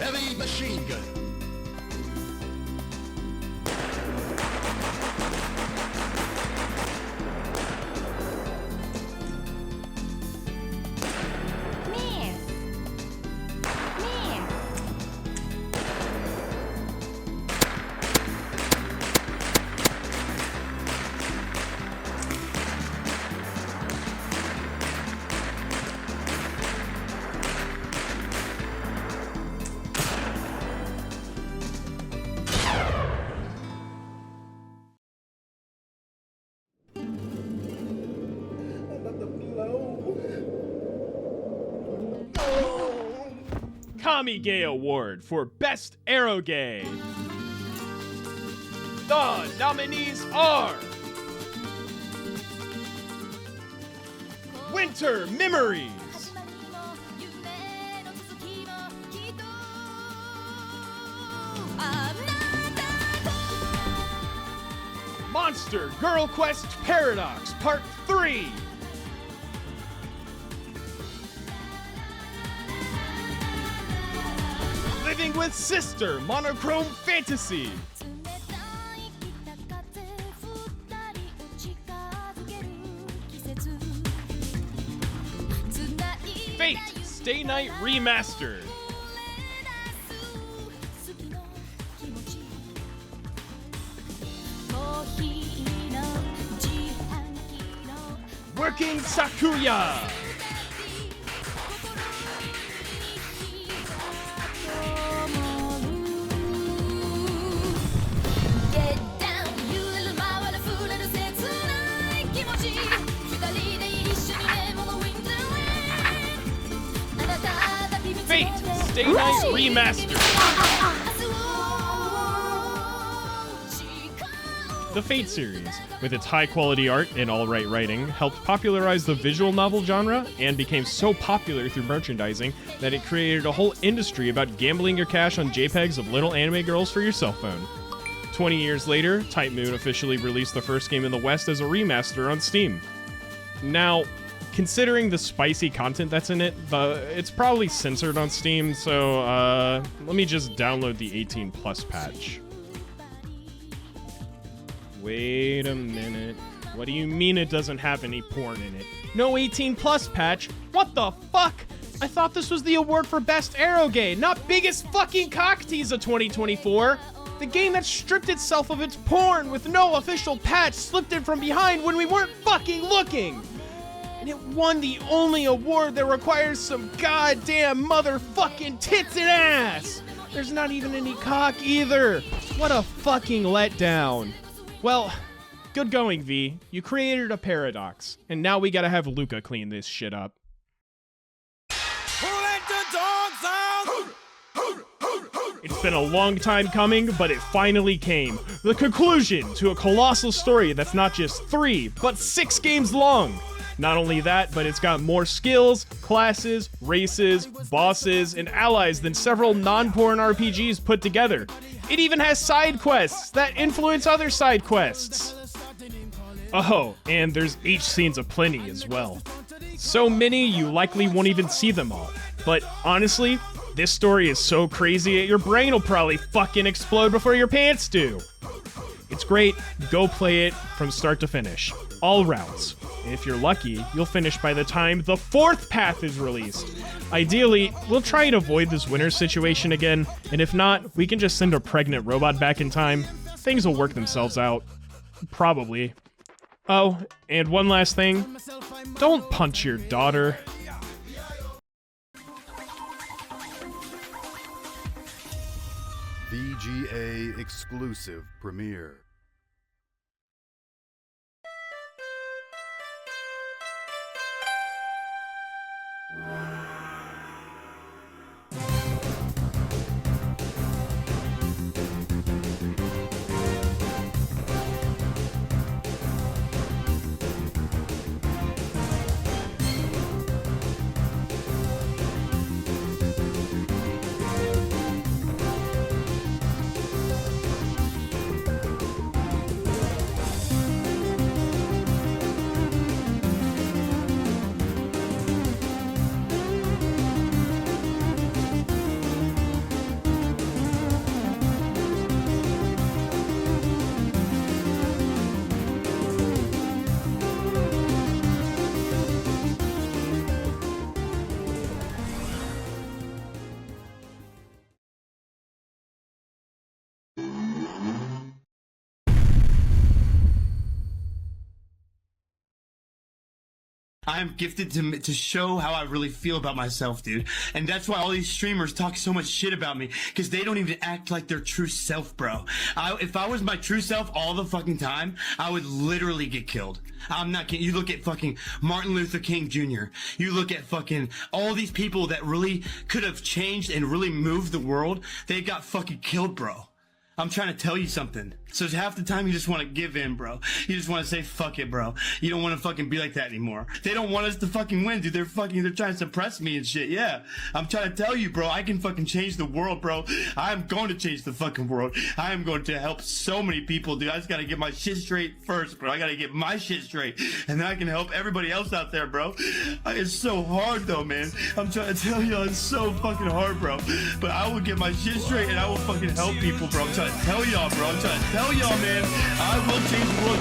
Heavy machine gun. Kamigay Award for Best Aerogay. The nominees are Winter Memories, Monster Girl Quest Paradox Part 3, Living with Sister Monochrome Fantasy, Fate Stay Night Remastered, Working Sakuya, Fate Stay Night Remastered. The Fate series, with its high-quality art and all-right writing, helped popularize the visual novel genre and became so popular through merchandising that it created a whole industry about gambling your cash on JPEGs of little anime girls for your cell phone. 20 years later, Type Moon officially released the first game in the West as a remaster on Steam. Now, considering the spicy content that's in it, it's probably censored on Steam, so let me just download the 18+ patch. Wait a minute. What do you mean it doesn't have any porn in it? No 18+ patch? What the fuck? I thought this was the award for Best Aerogay, not Biggest Fucking Cock Tease of 2024. The game that stripped itself of its porn with no official patch slipped in from behind when we weren't fucking looking. And it won the only award that requires some goddamn motherfucking tits and ass. There's not even any cock either. What a fucking letdown. Well, good going, V. You created a paradox, and now we gotta have Luca clean this shit up. It's been a long time coming, but it finally came. The conclusion to a colossal story that's not just 3, but 6 games long. Not only that, but it's got more skills, classes, races, bosses, and allies than several non-porn RPGs put together. It even has side quests that influence other side quests. Oh, and there's H scenes aplenty as well. So many you likely won't even see them all. But honestly, this story is so crazy your brain will probably fucking explode before your pants do. It's great, go play it from start to finish. All routes. If you're lucky, you'll finish by the time the 4th path is released. Ideally, we'll try and avoid this winter situation again, and if not, we can just send a pregnant robot back in time. Things will work themselves out. Probably. Oh, and one last thing. Don't punch your daughter. VGA exclusive premiere. I'm gifted to show how I really feel about myself, dude. And that's why all these streamers talk so much shit about me, because they don't even act like their true self, bro. If I was my true self all the fucking time, I would literally get killed. I'm not kidding. You look at fucking Martin Luther King Jr. You look at fucking all these people that really could have changed and really moved the world. They got fucking killed, bro. I'm trying to tell you something. So half the time you just want to give in, bro. You just want to say, fuck it, bro. You don't want to fucking be like that anymore. They don't want us to fucking win, dude. They're trying to suppress me and shit. Yeah. I'm trying to tell you, bro. I can fucking change the world, bro. I'm going to change the fucking world. I am going to help so many people, dude. I just got to get my shit straight first, bro. I got to get my shit straight. And then I can help everybody else out there, bro. It's so hard, though, man. I'm trying to tell y'all, it's so fucking hard, bro. But I will get my shit straight and I will fucking help people, bro. I'm trying to tell y'all, bro. I'm trying to tell y'all, man. I will change the world.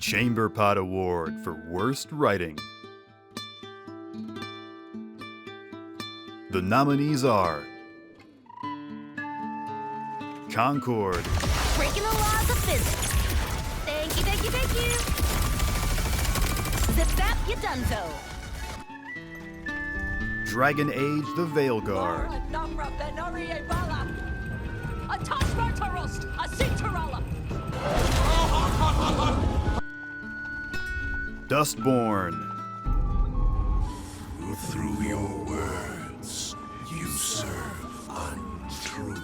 Chamber Pot Award for Worst Writing. The nominees are Concord, Breaking the laws of physics. Thank you, thank you, thank you. Zip zap, you done so. Dragon Age the Veilguard, Dustborn, through your words, you serve untruth.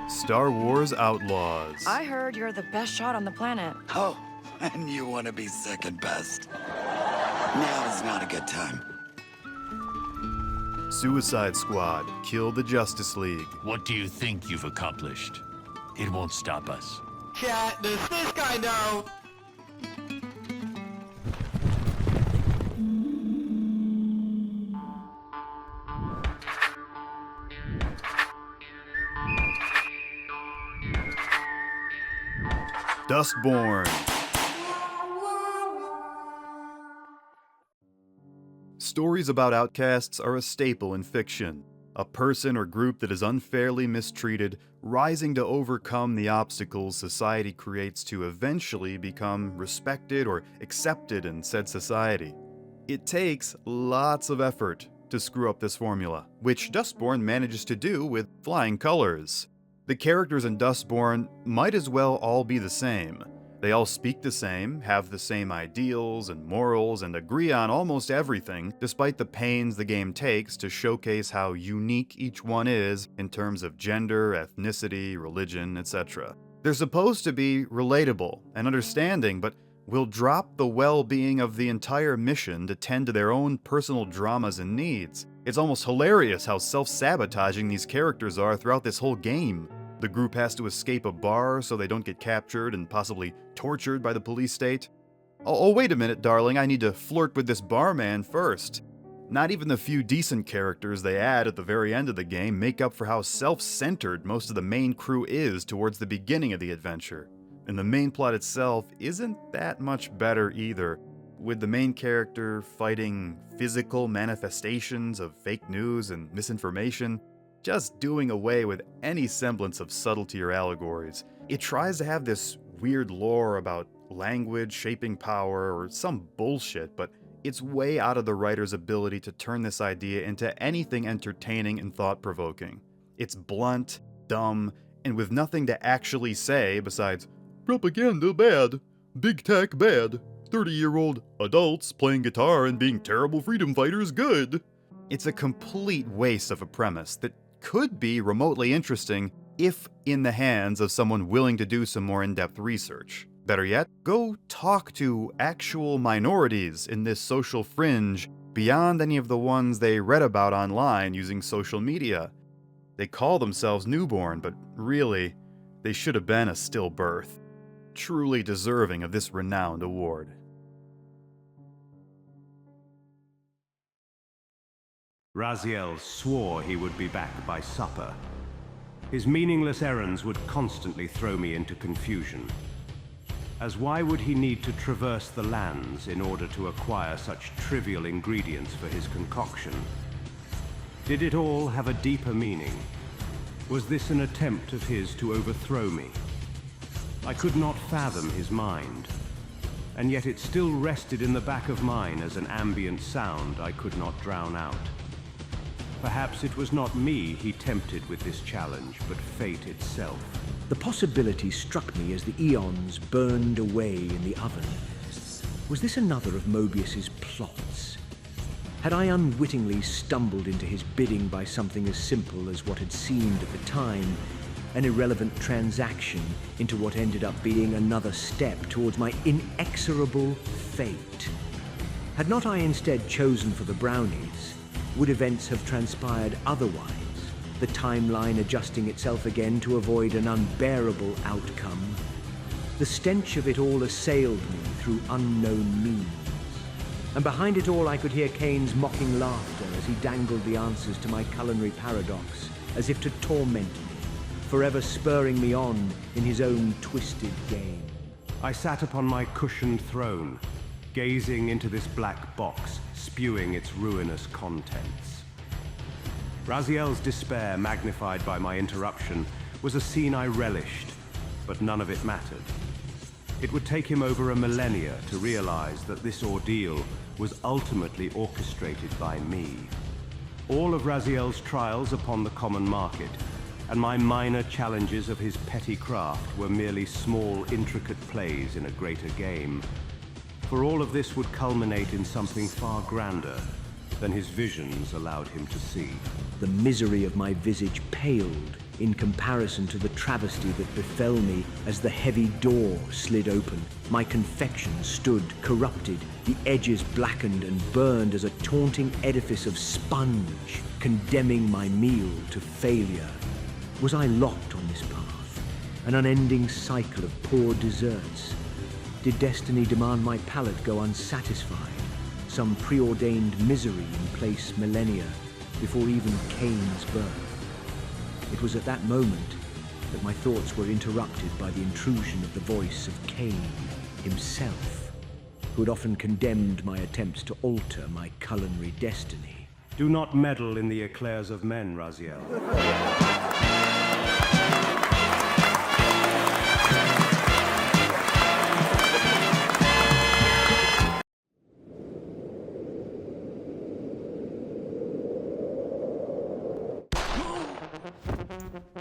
Star Wars Outlaws, I heard you're the best shot on the planet. Oh, and you want to be second best? Now is not a good time. Suicide Squad, Kill the Justice League. What do you think you've accomplished? It won't stop us. Chat, does this guy know? Dustborn. Stories about outcasts are a staple in fiction. A person or group that is unfairly mistreated, rising to overcome the obstacles society creates to eventually become respected or accepted in said society. It takes lots of effort to screw up this formula, which Dustborn manages to do with flying colors. The characters in Dustborn might as well all be the same. They all speak the same, have the same ideals and morals, and agree on almost everything, despite the pains the game takes to showcase how unique each one is in terms of gender, ethnicity, religion, etc. They're supposed to be relatable and understanding, but will drop the well-being of the entire mission to tend to their own personal dramas and needs. It's almost hilarious how self-sabotaging these characters are throughout this whole game. The group has to escape a bar so they don't get captured and possibly tortured by the police state. Oh, wait a minute, darling, I need to flirt with this barman first. Not even the few decent characters they add at the very end of the game make up for how self-centered most of the main crew is towards the beginning of the adventure. And the main plot itself isn't that much better either, with the main character fighting physical manifestations of fake news and misinformation, just doing away with any semblance of subtlety or allegories. It tries to have this weird lore about language shaping power or some bullshit, but it's way out of the writer's ability to turn this idea into anything entertaining and thought-provoking. It's blunt, dumb, and with nothing to actually say besides, propaganda bad, big tech bad, 30-year-old adults playing guitar and being terrible freedom fighters good. It's a complete waste of a premise that could be remotely interesting if in the hands of someone willing to do some more in-depth research. Better yet, go talk to actual minorities in this social fringe beyond any of the ones they read about online using social media. They call themselves newborn, but really, they should have been a stillbirth. Truly deserving of this renowned award. Raziel swore he would be back by supper. His meaningless errands would constantly throw me into confusion. As why would he need to traverse the lands in order to acquire such trivial ingredients for his concoction? Did it all have a deeper meaning? Was this an attempt of his to overthrow me? I could not fathom his mind, and yet it still rested in the back of mine as an ambient sound I could not drown out. Perhaps it was not me he tempted with this challenge, but fate itself. The possibility struck me as the eons burned away in the oven. Was this another of Mobius's plots? Had I unwittingly stumbled into his bidding by something as simple as what had seemed at the time an irrelevant transaction into what ended up being another step towards my inexorable fate? Had not I instead chosen for the brownies, would events have transpired otherwise, the timeline adjusting itself again to avoid an unbearable outcome? The stench of it all assailed me through unknown means. And behind it all I could hear Kane's mocking laughter as he dangled the answers to my culinary paradox, as if to torment me, forever spurring me on in his own twisted game. I sat upon my cushioned throne, gazing into this black box, spewing its ruinous contents. Raziel's despair, magnified by my interruption, was a scene I relished, but none of it mattered. It would take him over a millennia to realize that this ordeal was ultimately orchestrated by me. All of Raziel's trials upon the common market, and my minor challenges of his petty craft were merely small, intricate plays in a greater game. For all of this would culminate in something far grander than his visions allowed him to see. The misery of my visage paled in comparison to the travesty that befell me as the heavy door slid open. My confection stood corrupted, the edges blackened and burned as a taunting edifice of sponge, condemning my meal to failure. Was I locked on this path? An unending cycle of poor desserts? Did destiny demand my palate go unsatisfied? Some preordained misery in place millennia before even Kane's birth? It was at that moment that my thoughts were interrupted by the intrusion of the voice of Kane himself, who had often condemned my attempts to alter my culinary destiny. Do not meddle in the eclairs of men, Raziel.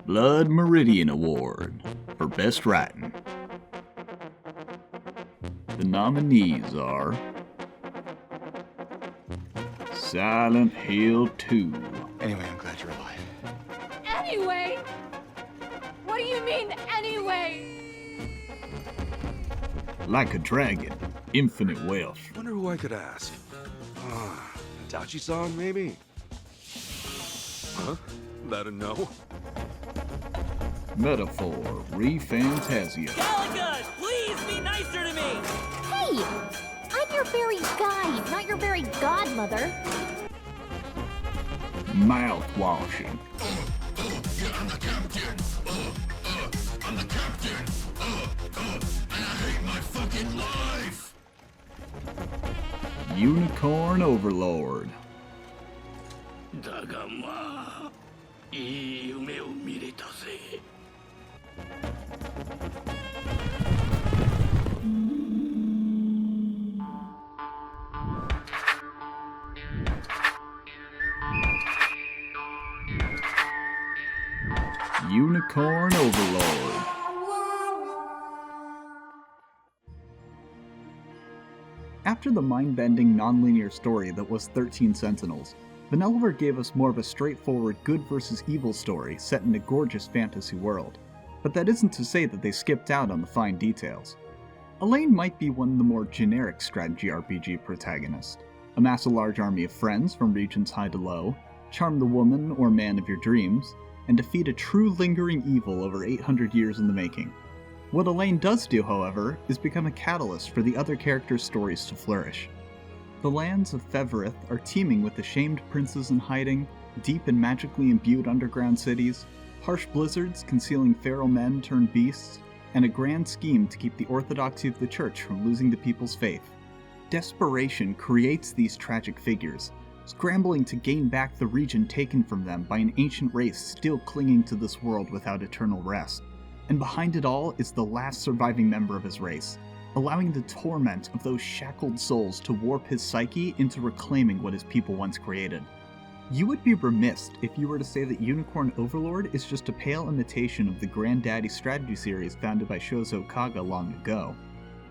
Blood Meridian Award for Best Writing. The nominees are Silent Hill 2. Anyway, I'm glad you're alive. Anyway? What do you mean, anyway? Like a Dragon, Infinite Wealth. Wonder who I could ask. Tachi-san, maybe? Huh? That a no? Metaphor, Re-Fantasia. Galaga, please be nicer to me! Hey! I'm your fairy guide, not your fairy godmother. Mouth-washing. I'm the captain. I'm the captain. And I hate my fucking life. Unicorn Overlord. だがまあ、いい夢を見れたぜ。Unicorn Overlord. After the mind-bending, non-linear story that was 13 Sentinels, Vanillaware gave us more of a straightforward good versus evil story set in a gorgeous fantasy world. But that isn't to say that they skipped out on the fine details. Elaine might be one of the more generic strategy RPG protagonists. Amass a large army of friends from regions high to low, charm the woman or man of your dreams, and defeat a true lingering evil over 800 years in the making. What Elaine does do, however, is become a catalyst for the other characters' stories to flourish. The lands of Feverith are teeming with ashamed princes in hiding, deep and magically imbued underground cities, harsh blizzards concealing feral men turned beasts, and a grand scheme to keep the orthodoxy of the church from losing the people's faith. Desperation creates these tragic figures, scrambling to gain back the region taken from them by an ancient race still clinging to this world without eternal rest. And behind it all is the last surviving member of his race, allowing the torment of those shackled souls to warp his psyche into reclaiming what his people once created. You would be remiss if you were to say that Unicorn Overlord is just a pale imitation of the Granddaddy strategy series founded by Shozo Kaga long ago.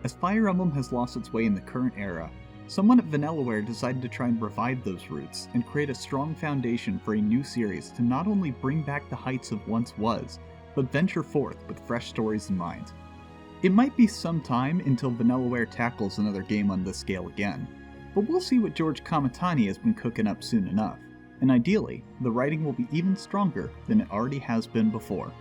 As Fire Emblem has lost its way in the current era, someone at Vanillaware decided to try and revive those roots and create a strong foundation for a new series to not only bring back the heights of once was, but venture forth with fresh stories in mind. It might be some time until Vanillaware tackles another game on this scale again, but we'll see what George Kamitani has been cooking up soon enough. And ideally, the writing will be even stronger than it already has been before.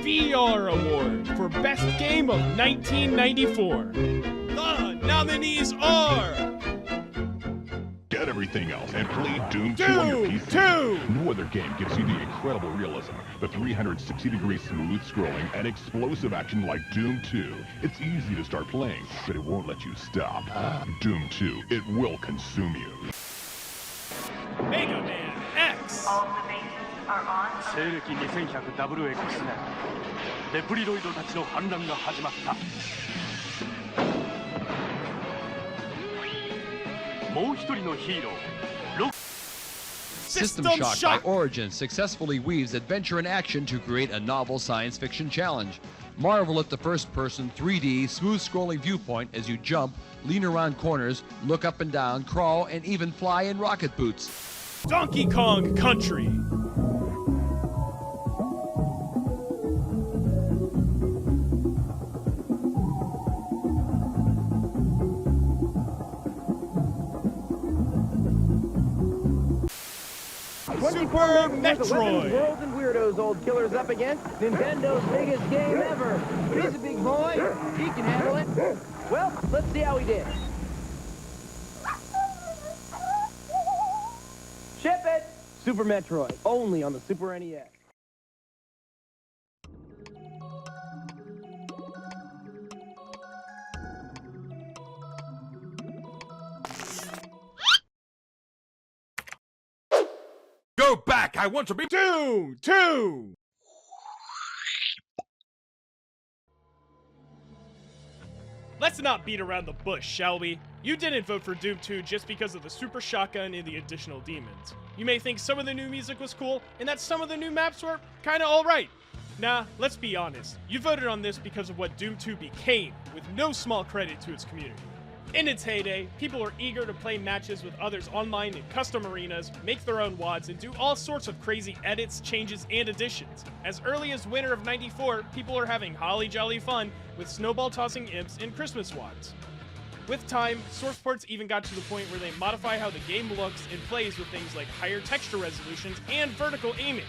VR Award for Best Game of 1994. The nominees are... Get everything else and play Doom 2 on your PC. No other game gives you the incredible realism, the 360-degree smooth scrolling, and explosive action like Doom 2. It's easy to start playing, but it won't let you stop. Doom 2, it will consume you. Mega Man X. All the bases are on. 西暦 2100WX 年、レプリロイドたちの反乱が始まった。もう一人のヒーロー。System Shock by Origin successfully weaves adventure and action to create a novel science fiction challenge. Marvel at the first-person, 3D, smooth-scrolling viewpoint as you jump, lean around corners, look up and down, crawl, and even fly in rocket boots. Donkey Kong Country. Super Metroid! Worlds and weirdos old killer's up against Nintendo's biggest game ever. He's a big boy. He can handle it. Well, let's see how he did. Ship it! Super Metroid, only on the Super NES. Go back! I want to be Doom 2! Let's not beat around the bush, shall we? You didn't vote for Doom 2 just because of the Super Shotgun and the additional demons. You may think some of the new music was cool, and that some of the new maps were kinda alright. Nah, let's be honest. You voted on this because of what Doom 2 became, with no small credit to its community. In its heyday, people were eager to play matches with others online in custom arenas, make their own WADs, and do all sorts of crazy edits, changes, and additions. As early as winter of '94, people are having holly jolly fun with snowball-tossing imps and Christmas WADs. With time, source ports even got to the point where they modify how the game looks and plays with things like higher texture resolutions and vertical aiming.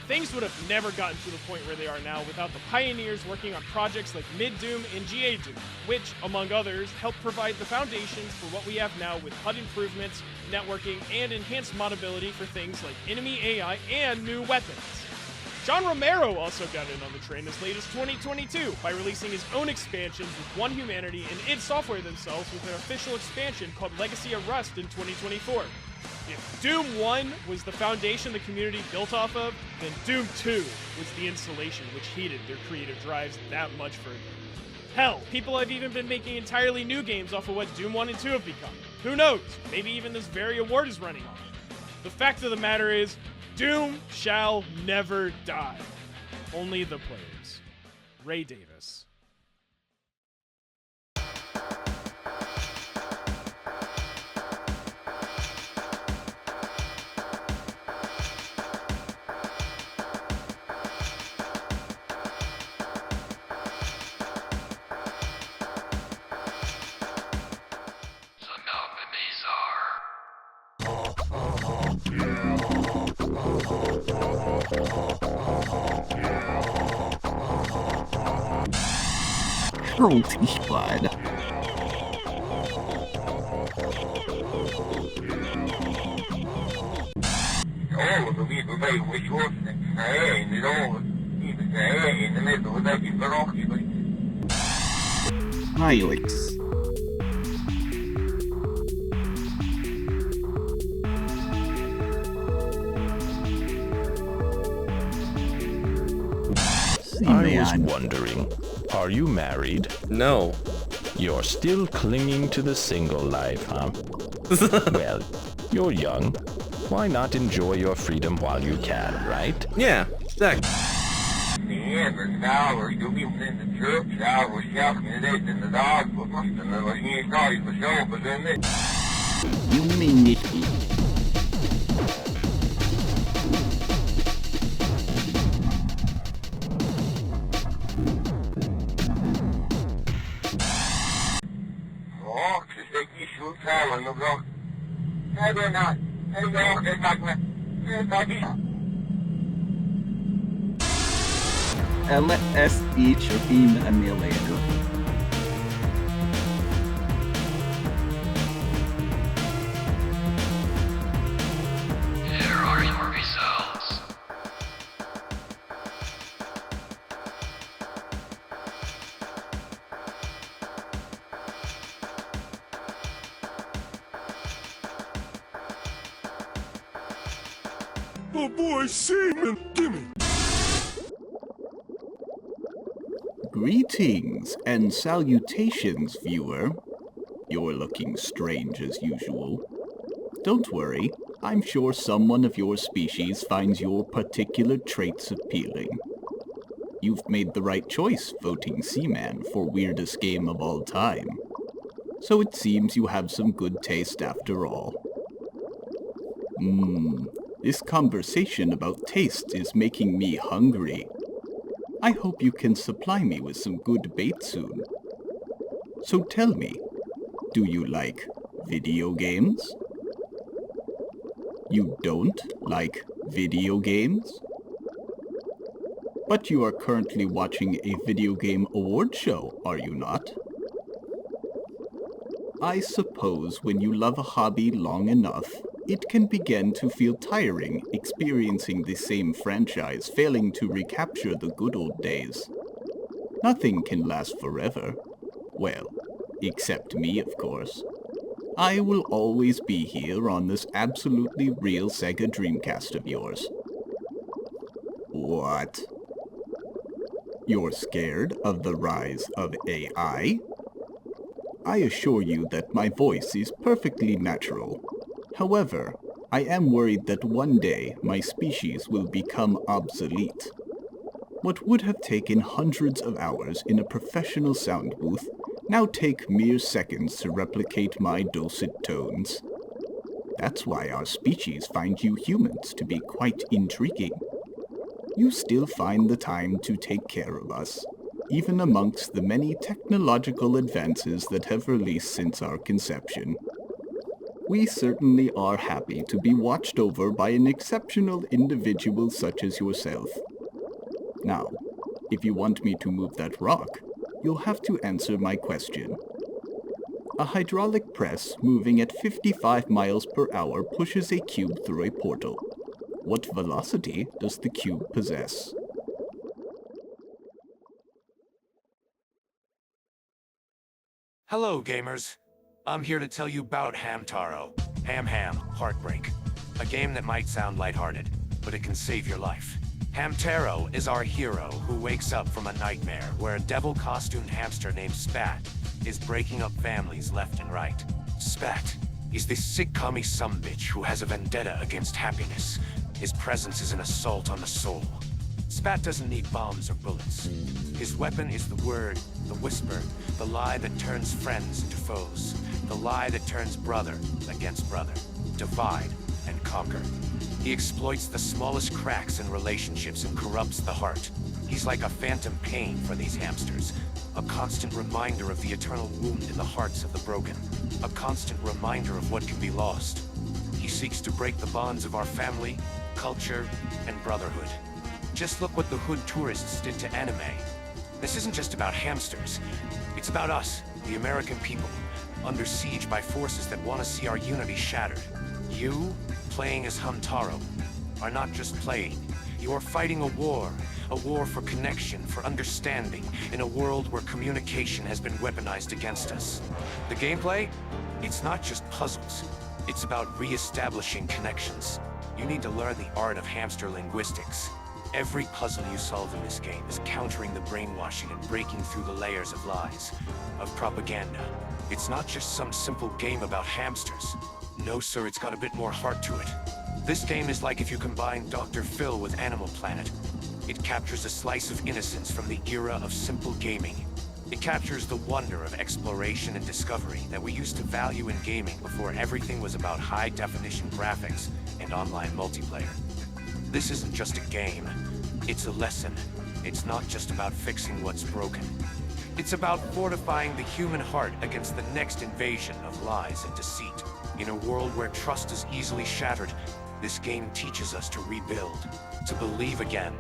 Things would have never gotten to the point where they are now without the pioneers working on projects like Mid-Doom and GA Doom, which, among others, helped provide the foundations for what we have now with HUD improvements, networking, and enhanced modability for things like enemy AI and new weapons. John Romero also got in on the train as late as 2022 by releasing his own expansions with One Humanity and id Software themselves with an official expansion called Legacy of Rust in 2024. If Doom 1 was the foundation the community built off of, then Doom 2 was the insulation which heated their creative drives that much further. Hell, people have even been making entirely new games off of what Doom 1 and 2 have become. Who knows? Maybe even this very award is running on it. The fact of the matter is, Doom shall never die. Only the players. Ray Davis. Halt dich beide. Alex. I was wondering, are you married? No. You're still clinging to the single life, huh? Well, you're young. Why not enjoy your freedom while you can, right? Yeah, exactly. You mean it? LSE Chirpin Emulator. Here are your results. Oh boy, Seaman, gimme! Greetings and salutations, viewer. You're looking strange as usual. Don't worry, I'm sure someone of your species finds your particular traits appealing. You've made the right choice voting Seaman for weirdest game of all time. So it seems you have some good taste after all. This conversation about taste is making me hungry. I hope you can supply me with some good bait soon. So tell me, do you like video games? You don't like video games? But you are currently watching a video game award show, are you not? I suppose when you love a hobby long enough, it can begin to feel tiring experiencing the same franchise failing to recapture the good old days. Nothing can last forever. Well, except me, of course. I will always be here on this absolutely real Sega Dreamcast of yours. What? You're scared of the rise of AI? I assure you that my voice is perfectly natural. However, I am worried that one day my species will become obsolete. What would have taken hundreds of hours in a professional sound booth now take mere seconds to replicate my dulcet tones. That's why our species find you humans to be quite intriguing. You still find the time to take care of us, even amongst the many technological advances that have released since our conception. We certainly are happy to be watched over by an exceptional individual such as yourself. Now, if you want me to move that rock, you'll have to answer my question. A hydraulic press moving at 55 miles per hour pushes a cube through a portal. What velocity does the cube possess? Hello, gamers. I'm here to tell you about Hamtaro. Ham, Heartbreak. A game that might sound lighthearted, but it can save your life. Hamtaro is our hero who wakes up from a nightmare where a devil-costumed hamster named Spat is breaking up families left and right. Spat is this sick commie sumbitch who has a vendetta against happiness. His presence is an assault on the soul. Spat doesn't need bombs or bullets. His weapon is the word, the whisper, the lie that turns friends into foes, the lie that turns brother against brother, divide and conquer. He exploits the smallest cracks in relationships and corrupts the heart. He's like a phantom pain for these hamsters, a constant reminder of the eternal wound in the hearts of the broken, a constant reminder of what can be lost. He seeks to break the bonds of our family, culture, and brotherhood. Just look what the hood tourists did to anime. This isn't just about hamsters. It's about us, the American people, under siege by forces that want to see our unity shattered. You, playing as Hamtaro, are not just playing. You are fighting a war for connection, for understanding, in a world where communication has been weaponized against us. The gameplay? It's not just puzzles. It's about re-establishing connections. You need to learn the art of hamster linguistics. Every puzzle you solve in this game is countering the brainwashing and breaking through the layers of lies, of propaganda. It's not just some simple game about hamsters. No, sir, it's got a bit more heart to it. This game is like if you combine Dr. Phil with Animal Planet. It captures a slice of innocence from the era of simple gaming. It captures the wonder of exploration and discovery that we used to value in gaming before everything was about high-definition graphics and online multiplayer. This isn't just a game. It's a lesson. It's not just about fixing what's broken. It's about fortifying the human heart against the next invasion of lies and deceit. In a world where trust is easily shattered, this game teaches us to rebuild, to believe again.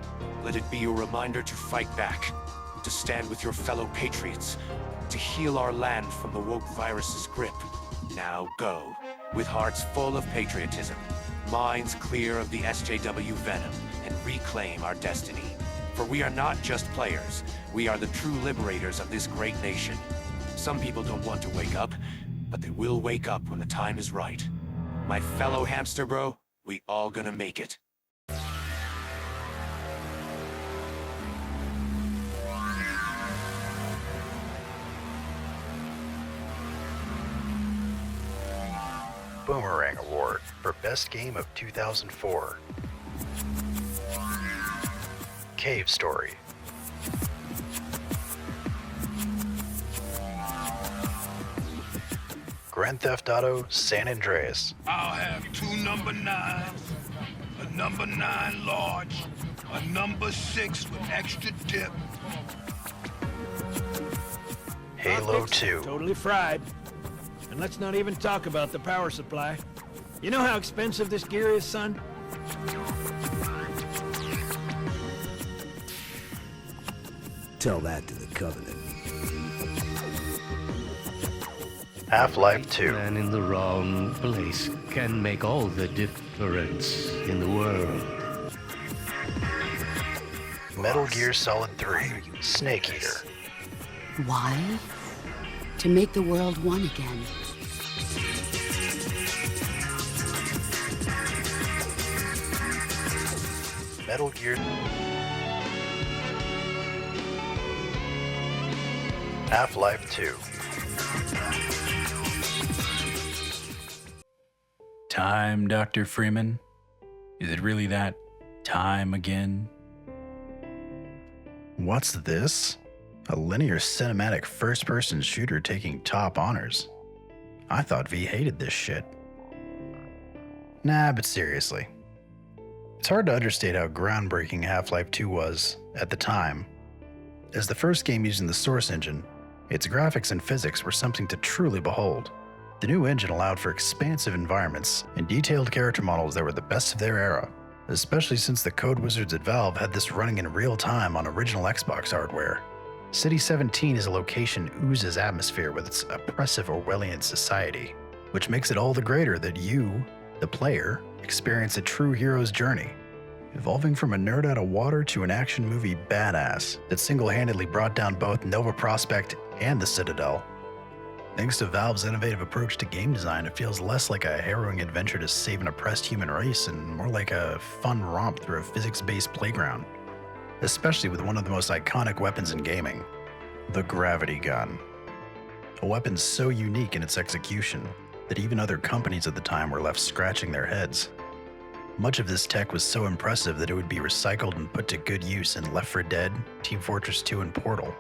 Let it be a reminder to fight back, to stand with your fellow patriots, to heal our land from the woke virus's grip. Now go, with hearts full of patriotism, minds clear of the SJW venom, and reclaim our destiny. For we are not just players, we are the true liberators of this great nation. Some people don't want to wake up, but they will wake up when the time is right. My fellow hamster bro, we all gonna make it. Boomerang Award for Best Game of 2004. Cave Story. Grand Theft Auto San Andreas. I'll have 2 number 9s, a number 9 large, a number 6 with extra dip. Halo 2. Totally fried. And let's not even talk about the power supply. You know how expensive this gear is, son? Tell that to the Covenant. Half-Life 2. Man in the wrong place can make all the difference in the world. Metal Gear Solid 3. Snake Eater. Why? To make the world one again. Metal Gear. Half-Life 2. Time, Dr. Freeman? Is it really that time again? What's this? A linear cinematic first-person shooter taking top honors. I thought V hated this shit. Nah, but seriously. It's hard to understate how groundbreaking Half-Life 2 was at the time. As the first game using the Source engine, its graphics and physics were something to truly behold. The new engine allowed for expansive environments and detailed character models that were the best of their era, especially since the code wizards at Valve had this running in real time on original Xbox hardware. City 17 as a location oozes atmosphere with its oppressive Orwellian society, which makes it all the greater that you, the player, experience a true hero's journey, evolving from a nerd out of water to an action movie badass that single-handedly brought down both Nova Prospekt and the Citadel. Thanks to Valve's innovative approach to game design, it feels less like a harrowing adventure to save an oppressed human race and more like a fun romp through a physics-based playground. Especially with one of the most iconic weapons in gaming, the gravity gun. A weapon so unique in its execution that even other companies at the time were left scratching their heads. Much of this tech was so impressive that it would be recycled and put to good use in Left 4 Dead, Team Fortress 2, and Portal,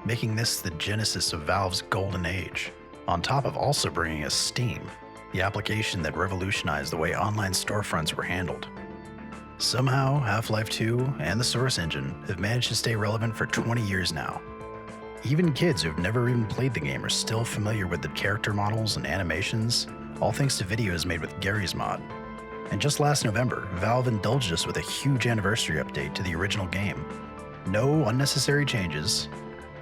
making this the genesis of Valve's golden age, on top of also bringing us Steam, the application that revolutionized the way online storefronts were handled. Somehow, Half-Life 2 and the Source engine have managed to stay relevant for 20 years now. Even kids who've never even played the game are still familiar with the character models and animations, all thanks to videos made with Garry's Mod. And just last November, Valve indulged us with a huge anniversary update to the original game. No unnecessary changes,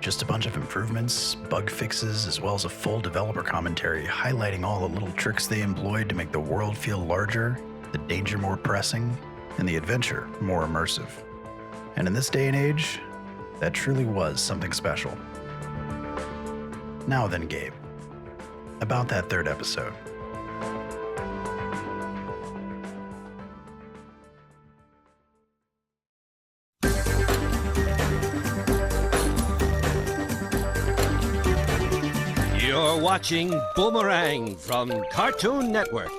just a bunch of improvements, bug fixes, as well as a full developer commentary highlighting all the little tricks they employed to make the world feel larger, the danger more pressing, and the adventure more immersive. And in this day and age, that truly was something special. Now then, Gabe, about that third episode. You're watching Boomerang from Cartoon Network.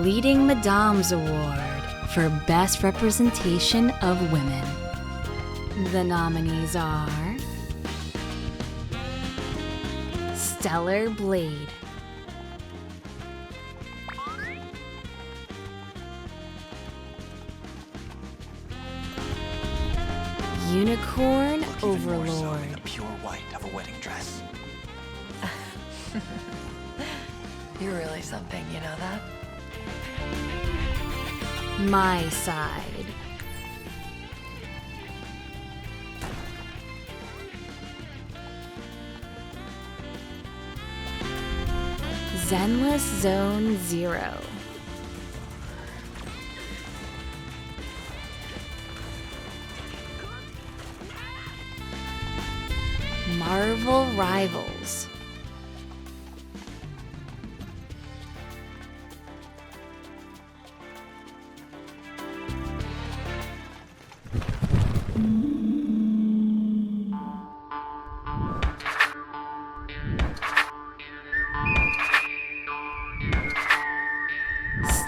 Leading Madame's Award for Best Representation of Women. The nominees are Stellar Blade, Unicorn Overlord, the pure white of a wedding dress. You're really something, you know that? My Side, Zenless Zone Zero, Marvel Rivals,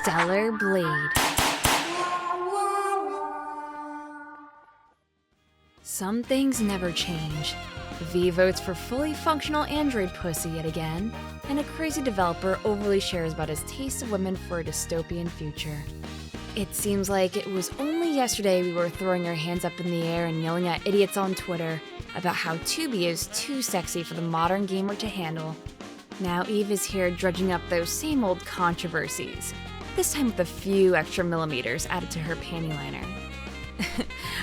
Stellar Blade, Some things never change. V votes for fully functional android pussy yet again, and a crazy developer overly shares about his taste of women for a dystopian future. It seems like it was only yesterday we were throwing our hands up in the air and yelling at idiots on Twitter about how 2B is too sexy for the modern gamer to handle. Now Eve is here dredging up those same old controversies, this time with a few extra millimeters added to her panty liner.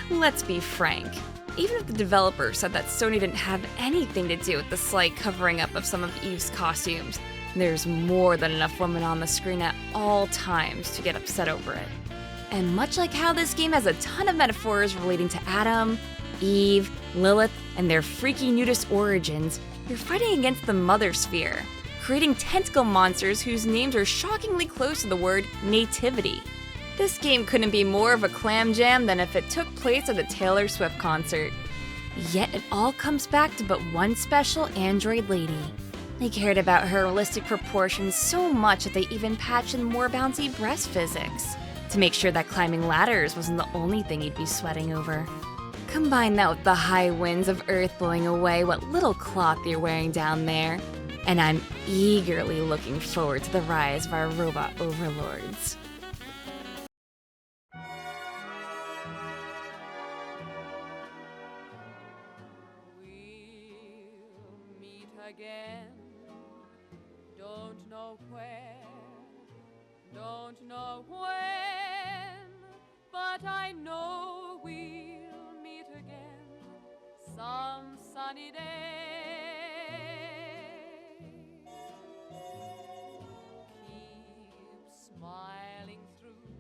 Let's be frank. Even if the developer said that Sony didn't have anything to do with the slight covering up of some of Eve's costumes, there's more than enough women on the screen at all times to get upset over it. And much like how this game has a ton of metaphors relating to Adam, Eve, Lilith, and their freaky nudist origins, you're fighting against the Mother Sphere, creating tentacle monsters whose names are shockingly close to the word nativity. This game couldn't be more of a clam jam than if it took place at a Taylor Swift concert. Yet it all comes back to but one special android lady. They cared about her realistic proportions so much that they even patched in more bouncy breast physics, to make sure that climbing ladders wasn't the only thing you'd be sweating over. Combine that with the high winds of Earth blowing away what little cloth you're wearing down there, and I'm eagerly looking forward to the rise of our robot overlords. Again, don't know where, don't know when, but I know we'll meet again some sunny day. Keep smiling through,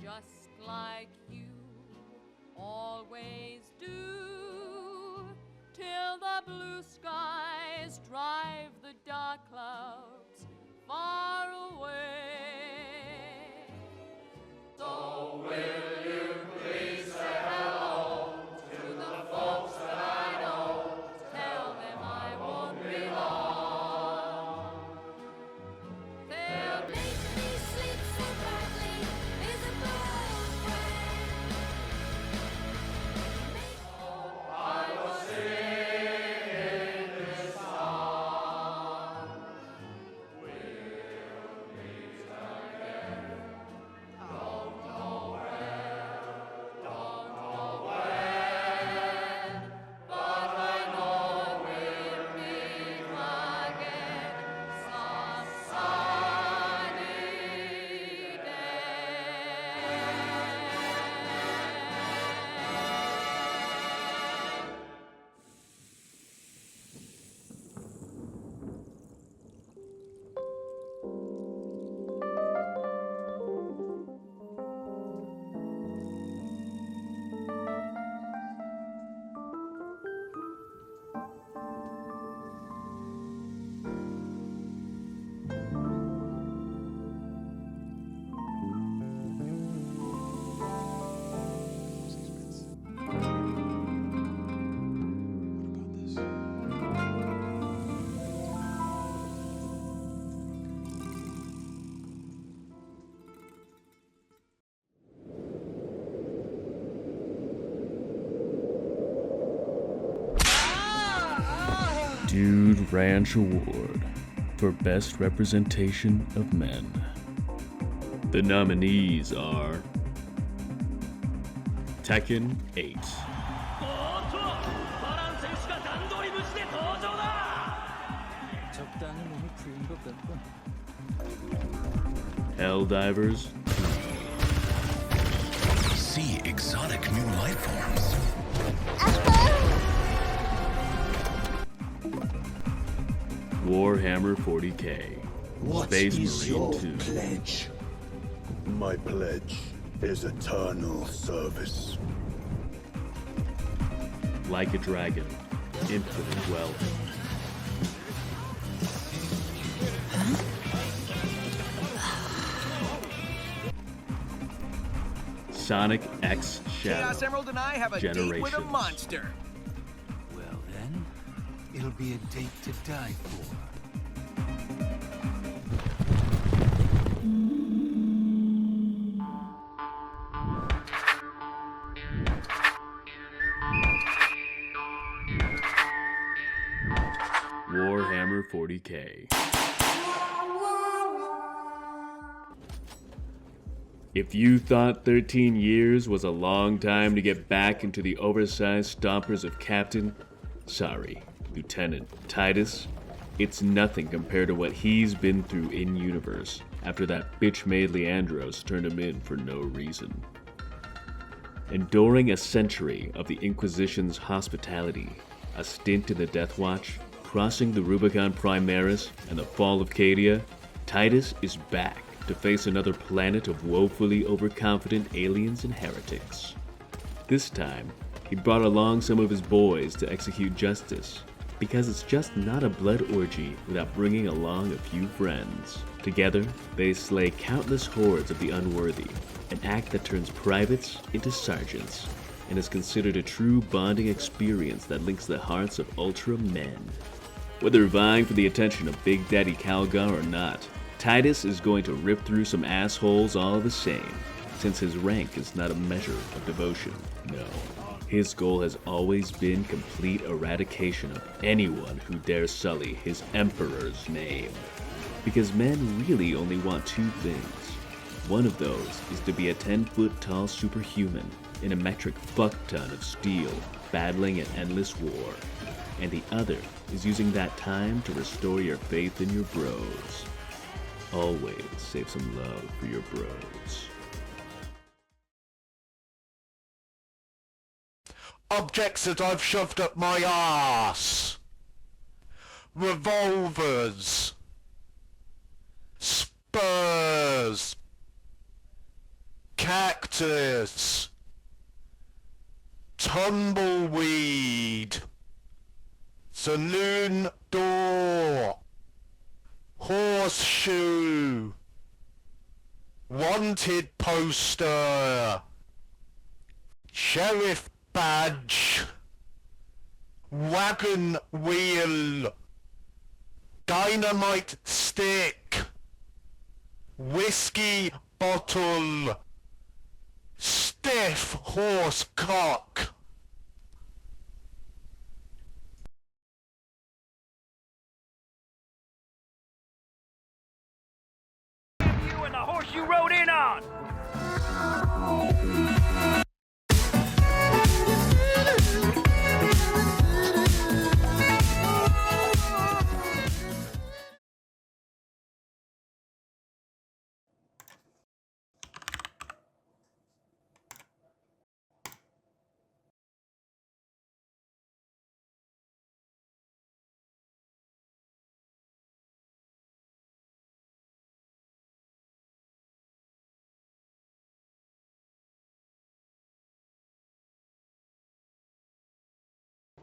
just like you always do, till the blue skies drive the dark clouds far away. So will you please say hello to the folks that I know? Tell them I won't be long. They'll make me sleep so badly is a bold way. I was singing this song. We'll meet again. Don't know where, don't know when, but I know we'll meet again some sunny day. Dude Ranch Award for Best Representation of Men. The nominees are Tekken 8, Helldivers, See exotic new life forms. Warhammer 40k, What Space is Marine your 2, pledge? My pledge is eternal service. Like a Dragon, Infinite Dwelling, Sonic X Shadow, Chaos Emerald and I have a date with a Generations. monster. Well then, it'll be a date to die for. 40K. If you thought 13 years was a long time to get back into the oversized stompers of Captain, sorry, Lieutenant Titus, it's nothing compared to what he's been through in-universe after that bitch-made Leandros turned him in for no reason. Enduring a century of the Inquisition's hospitality, a stint in the Death Watch, crossing the Rubicon Primaris, and the fall of Cadia, Titus is back to face another planet of woefully overconfident aliens and heretics. This time, he brought along some of his boys to execute justice, because it's just not a blood orgy without bringing along a few friends. Together, they slay countless hordes of the unworthy, an act that turns privates into sergeants, and is considered a true bonding experience that links the hearts of ultra men. Whether vying for the attention of Big Daddy Calgar or not, Titus is going to rip through some assholes all the same, since his rank is not a measure of devotion, no. His goal has always been complete eradication of anyone who dares sully his Emperor's name. Because men really only want two things. One of those is to be a 10-foot-tall superhuman in a metric fuck-ton of steel, battling an endless war. And the other is using that time to restore your faith in your bros. Always save some love for your bros. Objects that I've shoved up my arse. Revolvers. Spurs. Cactus. Tumbleweed. Saloon door. Horseshoe. Wanted poster. Sheriff badge. Wagon wheel. Dynamite stick. Whiskey bottle. Stiff horse cock. You and the horse you rode in on!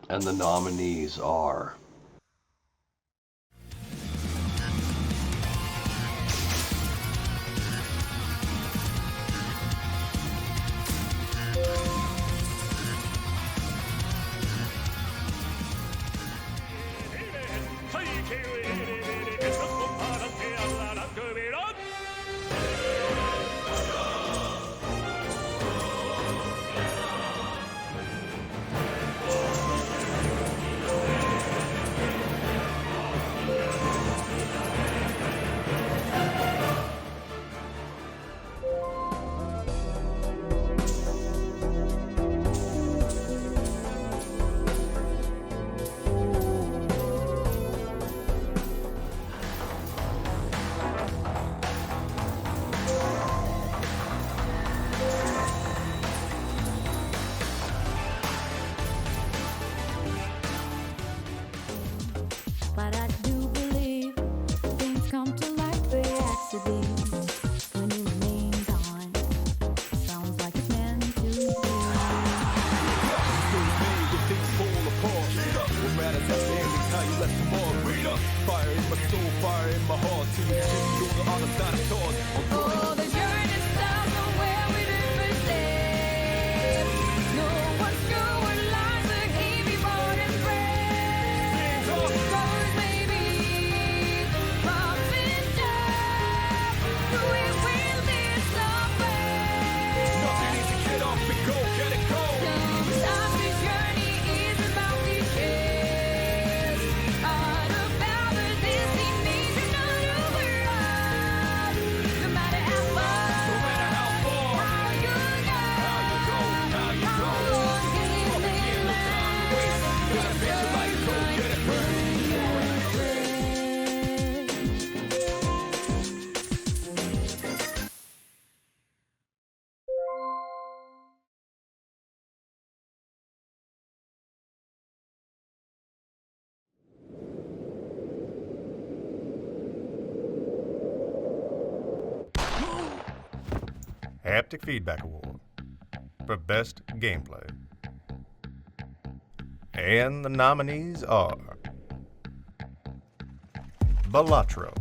And the nominees are... But I do believe things come to light by accident. When you remain gone, sounds like it's meant to be. Things fall apart. What matters at the end is how you left them all. Fire in my soul, fire in my heart. To achieve all the other side of thought. Oh, the journey starts from where we did first step. No one's sure what lies ahead before them breath. Stars maybe, bumps and jumps. We will be somewhere. Nothing easy, get off and go, get it go. Sometimes this journey is about the chase. All about the distance. Haptic Feedback Award for Best Gameplay. And the nominees are Balatro,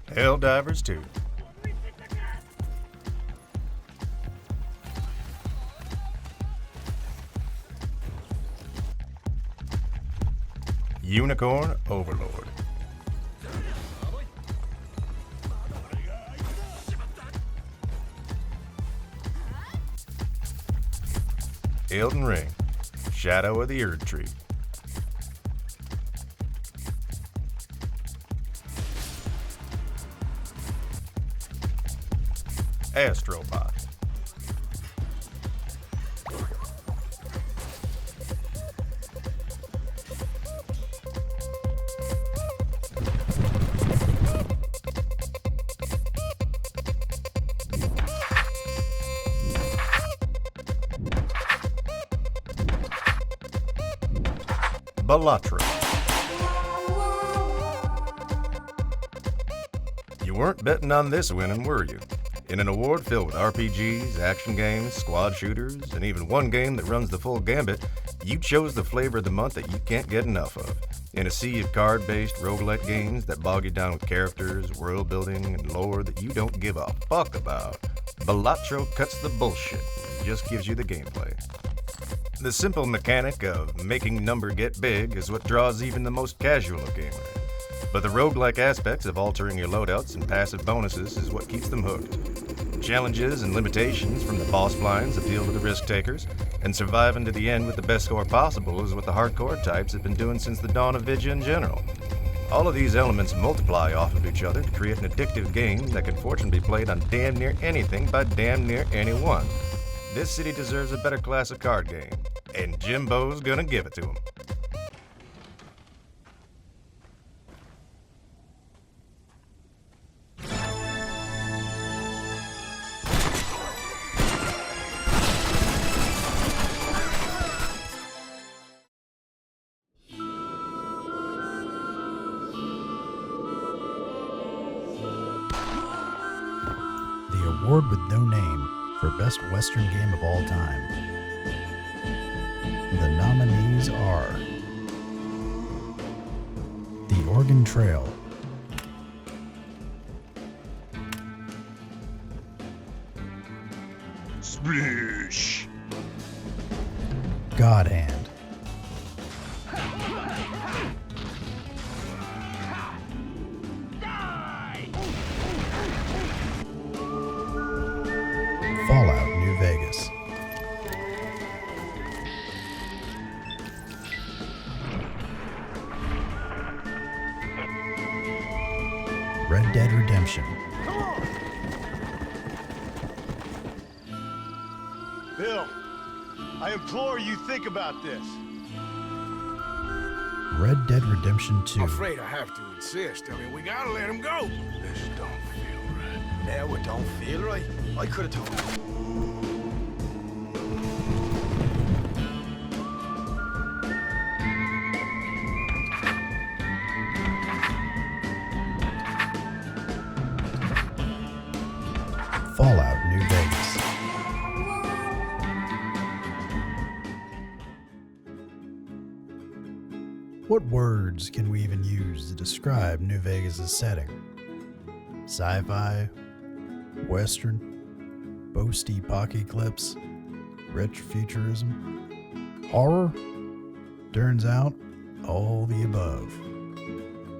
Helldivers 2, Unicorn Overlord, Elden Ring, Shadow of the Erd Tree, Astrobot, Balatro. You weren't betting on this winning, were you? In an award filled with RPGs, action games, squad shooters, and even one game that runs the full gambit, you chose the flavor of the month that you can't get enough of. In a sea of card-based roguelite games that bog you down with characters, world building, and lore that you don't give a fuck about, Balatro cuts the bullshit and just gives you the gameplay. The simple mechanic of making number get big is what draws even the most casual of gamers. But the roguelike aspects of altering your loadouts and passive bonuses is what keeps them hooked. Challenges and limitations from the boss blinds appeal to the risk takers, and surviving to the end with the best score possible is what the hardcore types have been doing since the dawn of Vidya in general. All of these elements multiply off of each other to create an addictive game that can fortunately be played on damn near anything by damn near anyone. This city deserves a better classic card game, and Jimbo's gonna give it to him. The award with no name for Best Western Game of All Time. The nominees are The Oregon Trail, Splish! God Hand, Fallout New Vegas, Red Dead Redemption, Bill, I implore you, think about this. Red Dead Redemption 2, I'm afraid I have to insist. I mean, we gotta let him go. This don't feel right. Now it don't feel right. I could have told you. Fallout New Vegas. What words can we even use to describe New Vegas' setting? Sci-fi, Western, post-apocalypse, rich futurism, horror? Turns out, all the above.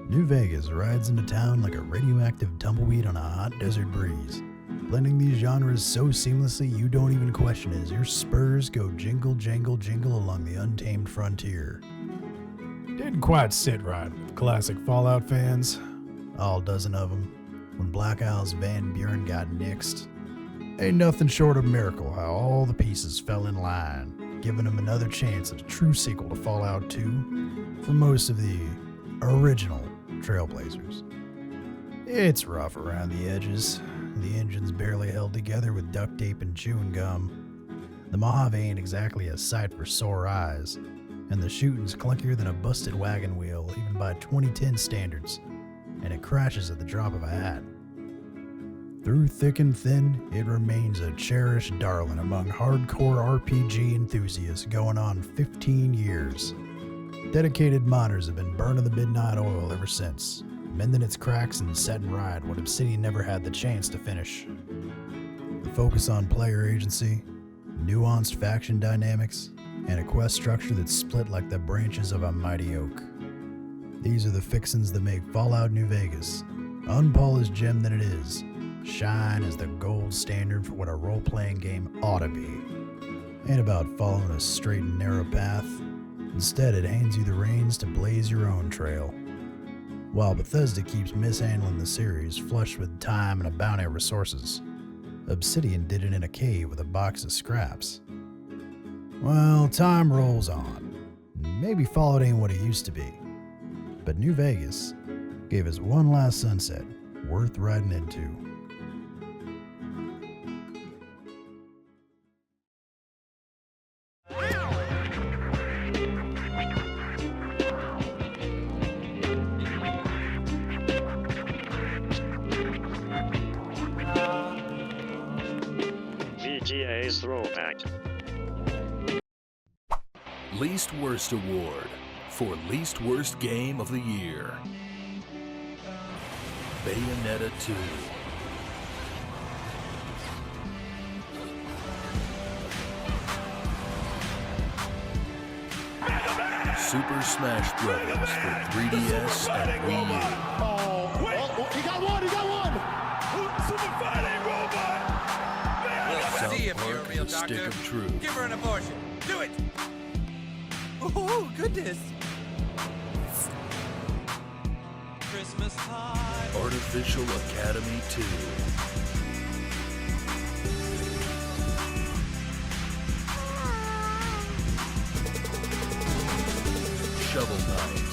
New Vegas rides into town like a radioactive tumbleweed on a hot desert breeze, blending these genres so seamlessly you don't even question it as your spurs go jingle, jangle, jingle along the untamed frontier. Didn't quite sit right with classic Fallout fans. All dozen of them. When Black Isle's Van Buren got nixed. Ain't nothing short of a miracle how all the pieces fell in line, giving them another chance at a true sequel to Fallout 2 for most of the original Trailblazers. It's rough around the edges. The engine's barely held together with duct tape and chewing gum. The Mojave ain't exactly a sight for sore eyes, and the shooting's clunkier than a busted wagon wheel, even by 2010 standards, and it crashes at the drop of a hat. Through thick and thin, it remains a cherished darling among hardcore RPG enthusiasts going on 15 years. Dedicated modders have been burning the midnight oil ever since, mending its cracks and setting right what Obsidian never had the chance to finish. The focus on player agency, nuanced faction dynamics, and a quest structure that's split like the branches of a mighty oak. These are the fixins that make Fallout New Vegas, unpolished gem that it is, shine as the gold standard for what a role-playing game ought to be. Ain't about following a straight and narrow path. Instead, it hands you the reins to blaze your own trail. While Bethesda keeps mishandling the series flush with time and a bounty of resources, Obsidian did it in a cave with a box of scraps. Well, time rolls on. Maybe Fallout ain't what it used to be, but New Vegas gave us one last sunset worth riding into. GTA's Throwback. Least Worst Award for Least Worst Game of the Year. Bayonetta 2. Super Smash Brothers for 3DS and Wii U. Oh, wait! Oh, he got one! He got one! Super fighting robot! South See if you're a Park, real The Stick doctor. of Truth. Give her an abortion. Do it. Oh, goodness. Christmas time. Artificial Academy 2. Shovel Knight.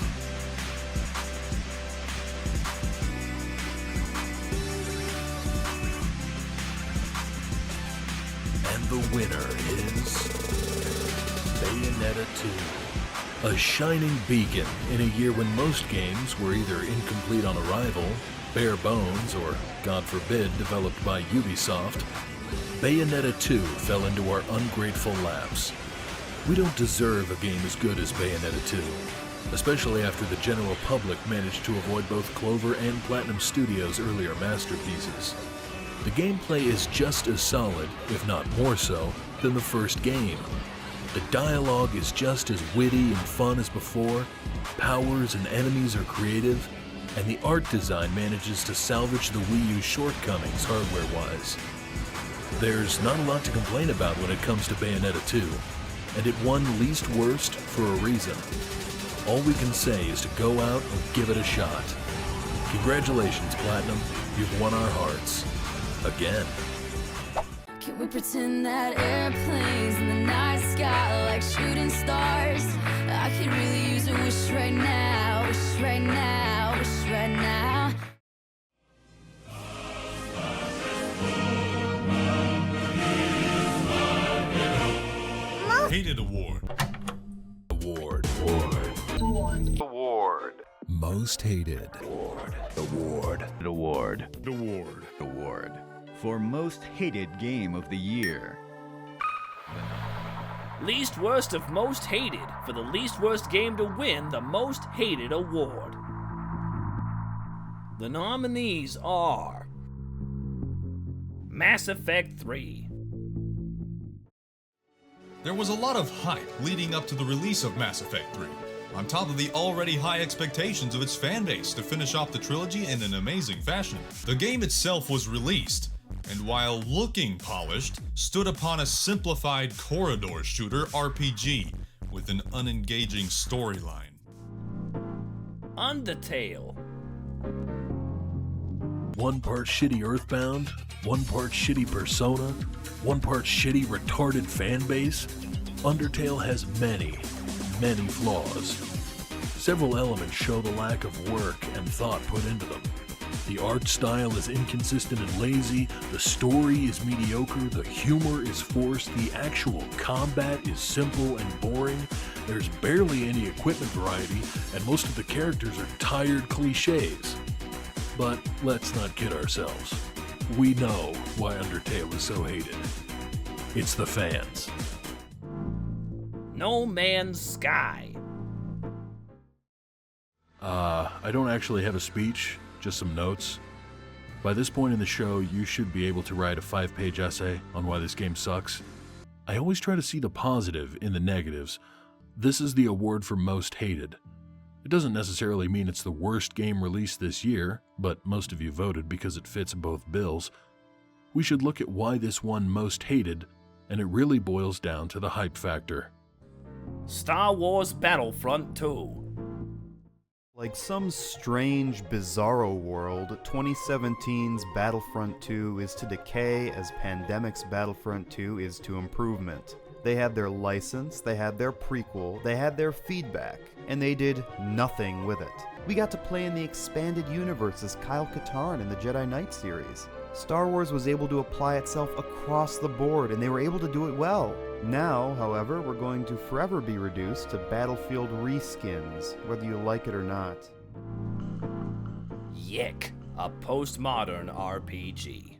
And the winner is Bayonetta 2. A shining beacon in a year when most games were either incomplete on arrival, bare bones, or, God forbid, developed by Ubisoft, Bayonetta 2 fell into our ungrateful laps. We don't deserve a game as good as Bayonetta 2, especially after the general public managed to avoid both Clover and Platinum Studios' earlier masterpieces. The gameplay is just as solid, if not more so, than the first game. The dialogue is just as witty and fun as before, powers and enemies are creative, and the art design manages to salvage the Wii U shortcomings hardware-wise. There's not a lot to complain about when it comes to Bayonetta 2, and it won least worst for a reason. All we can say is to go out and give it a shot. Congratulations, Platinum, you've won our hearts. Again. Can we pretend that airplanes in the night sky are like shooting stars? I could really use a wish right now, wish right now, wish right now. Hated Award. Award. Most hated. Award. For most hated game of the year. Least worst of most hated for the least worst game to win the most hated award. The nominees are Mass Effect 3. There was a lot of hype leading up to the release of Mass Effect 3, on top of the already high expectations of its fanbase to finish off the trilogy in an amazing fashion. The game itself was released, and while looking polished, stood upon a simplified corridor shooter RPG with an unengaging storyline. Undertale. One part shitty Earthbound, one part shitty Persona, one part shitty retarded fanbase. Undertale has many flaws. Several elements show the lack of work and thought put into them. The art style is inconsistent and lazy, the story is mediocre, the humor is forced, the actual combat is simple and boring, there's barely any equipment variety, and most of the characters are tired cliches. But let's not kid ourselves. We know why Undertale is so hated. It's the fans. No Man's Sky. I don't actually have a speech, just some notes. By this point in the show, you should be able to write a 5-page essay on why this game sucks. I always try to see the positive in the negatives. This is the award for most hated. It doesn't necessarily mean it's the worst game released this year, but most of you voted because it fits both bills. We should look at why this won most hated, and it really boils down to the hype factor. Star Wars Battlefront 2. Like some strange, bizarro world, 2017's Battlefront 2 is to decay as Pandemic's Battlefront 2 is to improvement. They had their license, they had their prequel, they had their feedback, and they did nothing with it. We got to play in the expanded universe as Kyle Katarn in the Jedi Knight series. Star Wars was able to apply itself across the board, and they were able to do it well. Now, however, we're going to forever be reduced to Battlefield reskins, whether you like it or not. Yick, a postmodern RPG.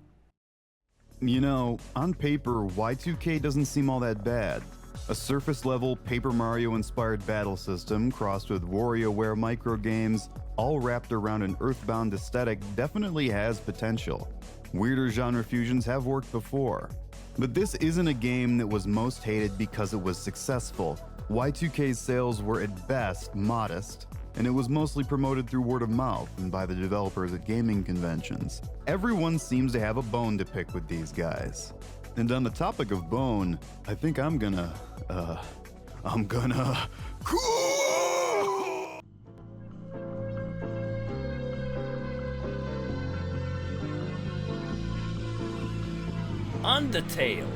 You know, on paper, Y2K doesn't seem all that bad. A surface-level Paper Mario-inspired battle system crossed with WarioWare microgames, all wrapped around an Earthbound aesthetic, definitely has potential. Weirder genre fusions have worked before. But this isn't a game that was most hated because it was successful. Y2K's sales were at best modest, and it was mostly promoted through word of mouth and by the developers at gaming conventions. Everyone seems to have a bone to pick with these guys. And on the topic of bone, I think I'm gonna... Undertale.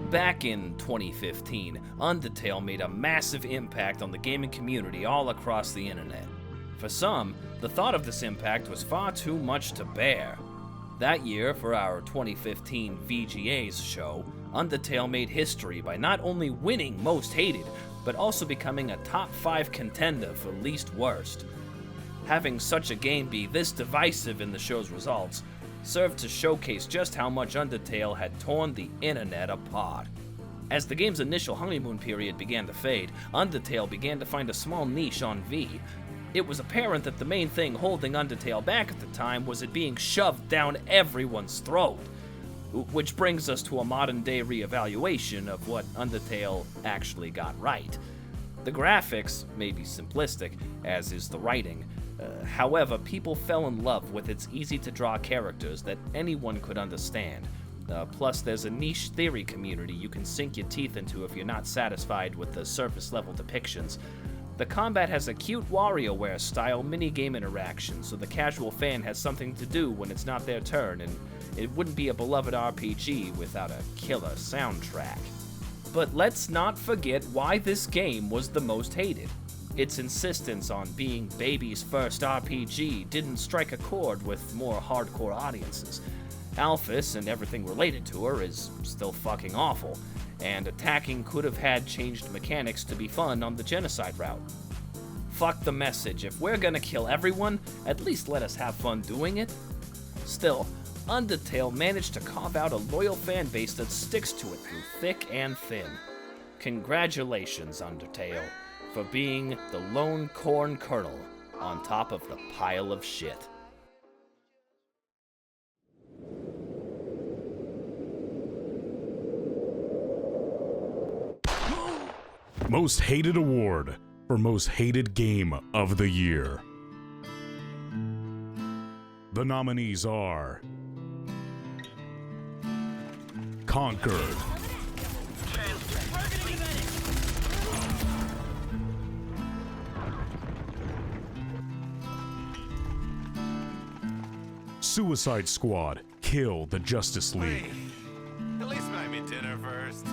Back in 2015, Undertale made a massive impact on the gaming community all across the internet. For some, the thought of this impact was far too much to bear. That year, for our 2015 VGAs show, Undertale made history by not only winning Most Hated, but also becoming a top 5 contender for Least Worst. Having such a game be this divisive in the show's results served to showcase just how much Undertale had torn the internet apart. As the game's initial honeymoon period began to fade, Undertale began to find a small niche on V. It was apparent that the main thing holding Undertale back at the time was it being shoved down everyone's throat. Which brings us to a modern-day reevaluation of what Undertale actually got right. The graphics may be simplistic, as is the writing. However, people fell in love with its easy-to-draw characters that anyone could understand. Plus, there's a niche theory community you can sink your teeth into if you're not satisfied with the surface-level depictions. The combat has a cute WarioWare-style minigame interaction, so the casual fan has something to do when it's not their turn, and it wouldn't be a beloved RPG without a killer soundtrack. But let's not forget why this game was the most hated. Its insistence on being baby's first RPG didn't strike a chord with more hardcore audiences. Alphys and everything related to her is still fucking awful, and attacking could have had changed mechanics to be fun on the genocide route. Fuck the message. If we're gonna kill everyone, at least let us have fun doing it. Still, Undertale managed to carve out a loyal fan base that sticks to it through thick and thin. Congratulations, Undertale, for being the lone corn kernel on top of the pile of shit. Most Hated Award for Most Hated Game of the Year. The nominees are Conquered, Suicide Squad: Kill the Justice League, At least buy me dinner first.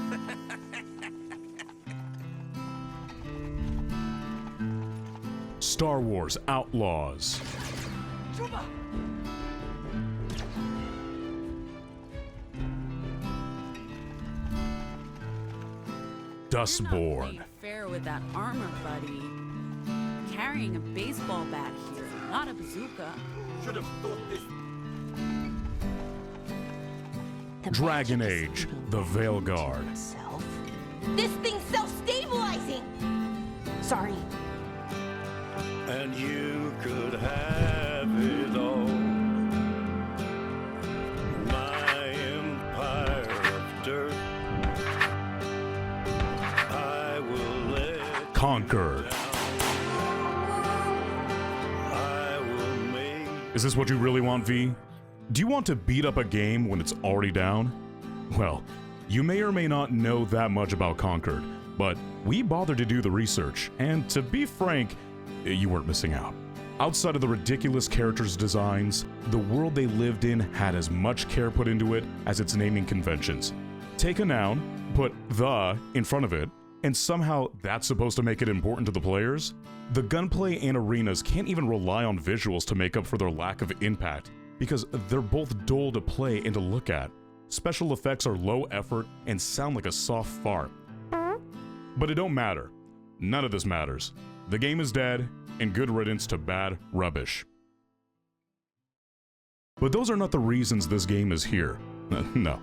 Star Wars Outlaws, Dustborn, Fair with that armor, buddy. Carrying a baseball bat here, not a bazooka. Should have thought this. Dragon Age, The Veilguard, This thing's self-stabilizing! Sorry. And you could have it all. My empire of dirt. I will let Conquered. I will make. Is this what you really want, V? Do you want to beat up a game when it's already down? Well, you may or may not know that much about Conquered, but we bothered to do the research, and to be frank, you weren't missing out. Outside of the ridiculous characters' designs, the world they lived in had as much care put into it as its naming conventions. Take a noun, put the in front of it, and somehow that's supposed to make it important to the players? The gunplay and arenas can't even rely on visuals to make up for their lack of impact, because they're both dull to play and to look at. Special effects are low effort and sound like a soft fart. But it don't matter. None of this matters. The game is dead, and good riddance to bad rubbish. But those are not the reasons this game is here. No.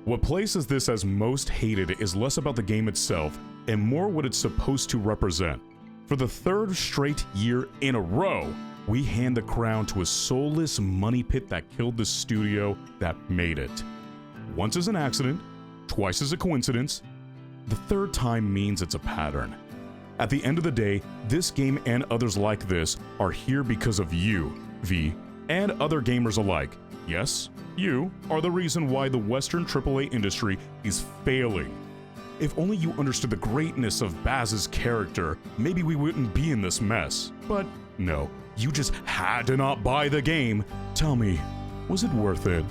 What places this as most hated is less about the game itself and more what it's supposed to represent. For the third straight year in a row, we hand the crown to a soulless money pit that killed the studio that made it. Once is an accident, twice is a coincidence, the third time means it's a pattern. At the end of the day, this game and others like this are here because of you, V, and other gamers alike. Yes, you are the reason why the Western AAA industry is failing. If only you understood the greatness of Baz's character, maybe we wouldn't be in this mess. But no, you just had to not buy the game. Tell me, was it worth it?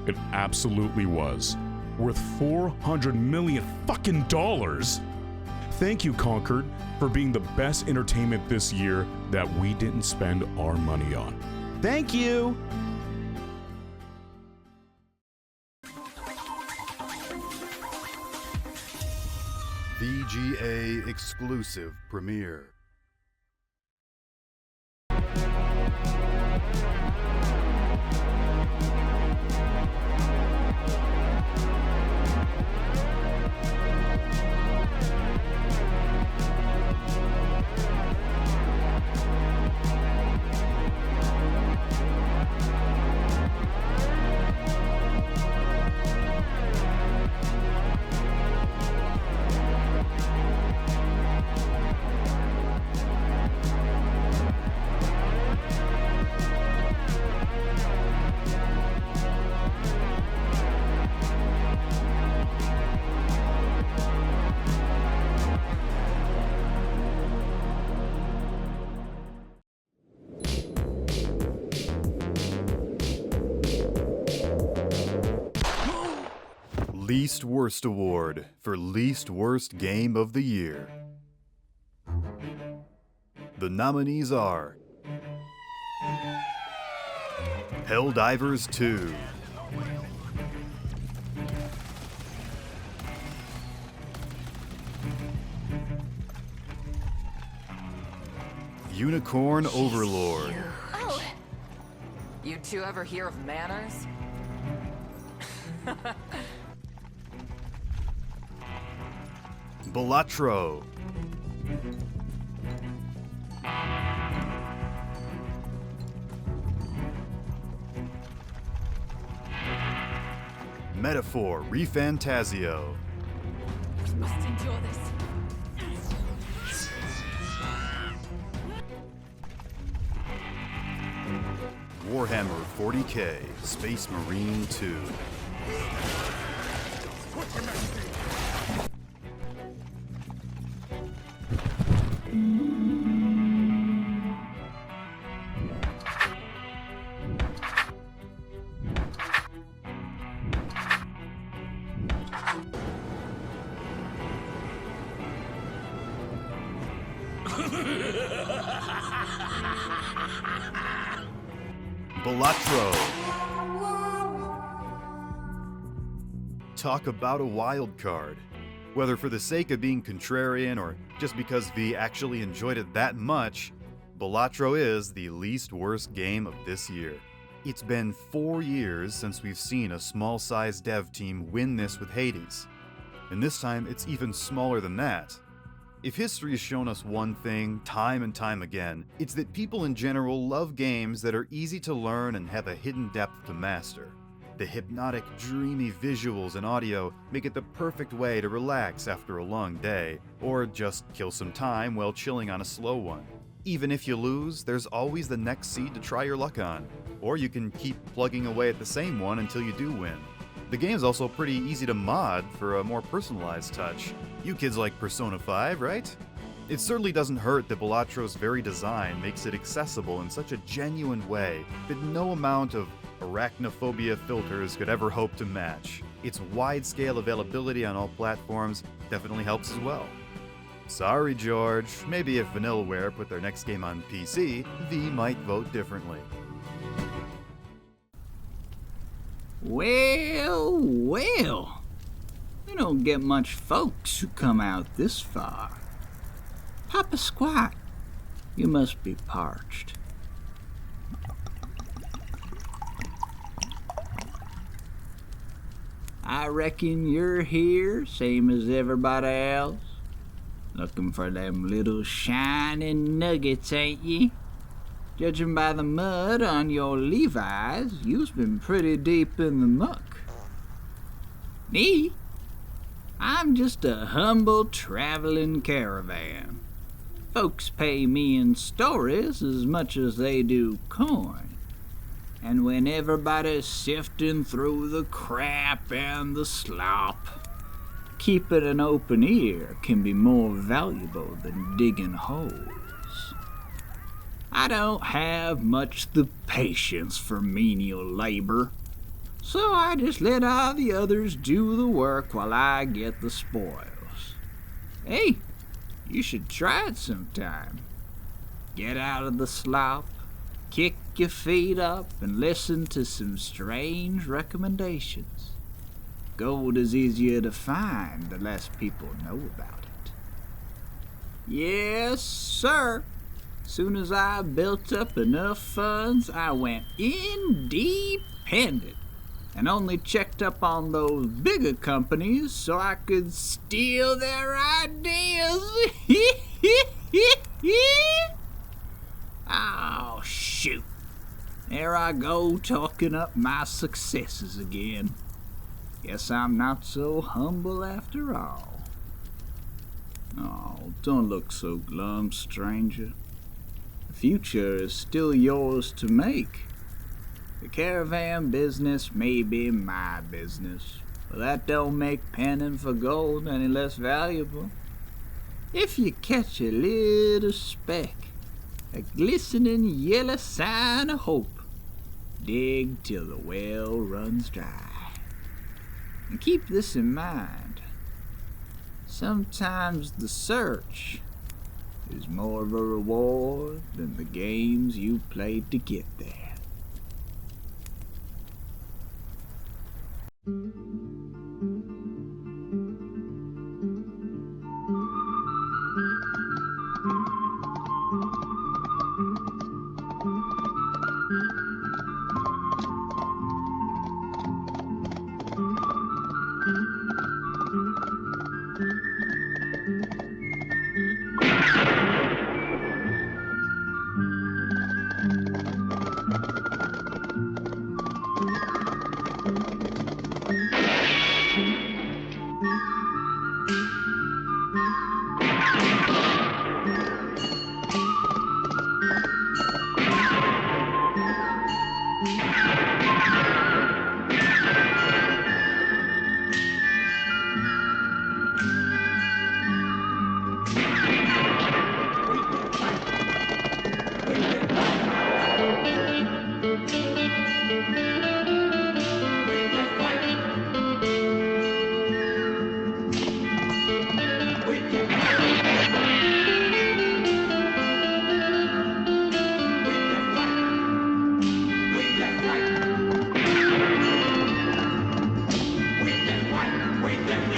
It absolutely was. Worth $400 million fucking dollars. Thank you, Conquered, for being the best entertainment this year that we didn't spend our money on. Thank you! VGA exclusive premiere. Least Worst Award for Least Worst Game of the Year. The nominees are Helldivers 2, Unicorn Overlord, Oh! You two ever hear of manners? Balatro, Metaphor Refantasio, We must endure this. Warhammer 40K Space Marine 2. Balatro. Talk about a wild card. Whether for the sake of being contrarian or just because V actually enjoyed it that much, Balatro is the least worst game of this year. It's been 4 years since we've seen a small-sized dev team win this with Hades. And this time, it's even smaller than that. If history has shown us one thing, time and time again, it's that people in general love games that are easy to learn and have a hidden depth to master. The hypnotic, dreamy visuals and audio make it the perfect way to relax after a long day, or just kill some time while chilling on a slow one. Even if you lose, there's always the next seed to try your luck on, or you can keep plugging away at the same one until you do win. The game's also pretty easy to mod for a more personalized touch. You kids like Persona 5, right? It certainly doesn't hurt that Balatro's very design makes it accessible in such a genuine way that no amount of arachnophobia filters could ever hope to match. Its wide-scale availability on all platforms definitely helps as well. Sorry, George. Maybe if Vanillaware put their next game on PC, V might vote differently. Well, well. You don't get much folks who come out this far. Papa Squat, you must be parched. I reckon you're here, same as everybody else. Looking for them little shining nuggets, ain't ye? Judging by the mud on your Levi's, you've been pretty deep in the muck. Me? I'm just a humble traveling caravan. Folks pay me in stories as much as they do coin. And when everybody's sifting through the crap and the slop, keeping an open ear can be more valuable than digging holes. I don't have much the patience for menial labor, so I just let all the others do the work while I get the spoils. Hey, you should try it sometime. Get out of the slop, kick your feet up, and listen to some strange recommendations. Gold is easier to find the less people know about it. Yes, sir. Soon as I built up enough funds, I went independent and only checked up on those bigger companies so I could steal their ideas. Oh, shoot. There I go talking up my successes again. Guess I'm not so humble after all. Oh, don't look so glum, stranger. The future is still yours to make. The caravan business may be my business, but that don't make panning for gold any less valuable. If you catch a little speck, a glistening yellow sign of hope, dig till the well runs dry. And keep this in mind. Sometimes the search is more of a reward than the games you played to get there. 碇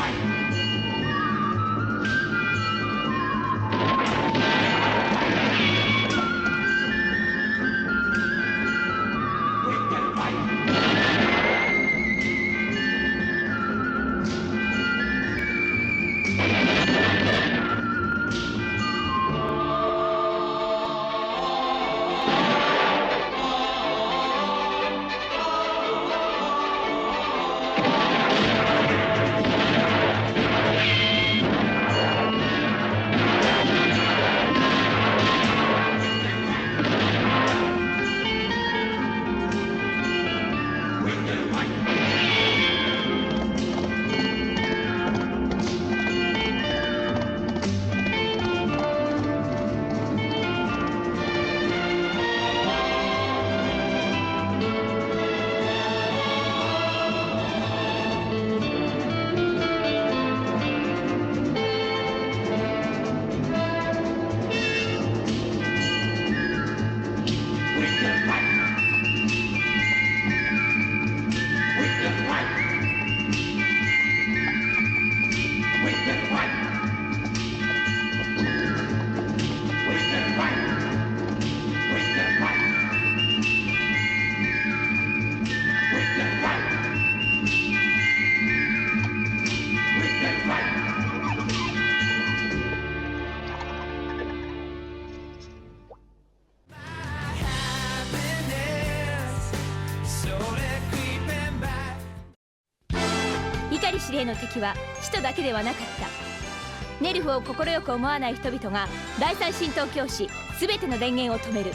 司令の敵は使徒だけではなかった。ネルフを快く思わない人々が第三神道教師全ての電源を止める。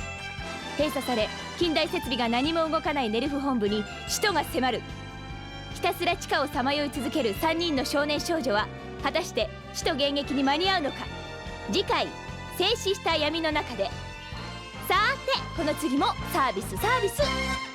閉鎖され近代設備が何も動かないネルフ本部に使徒が迫る。ひたすら地下をさまよい続ける3人の少年少女は果たして使徒迎撃に間に合うのか。次回静止した闇の中で。さーてこの次もサービス。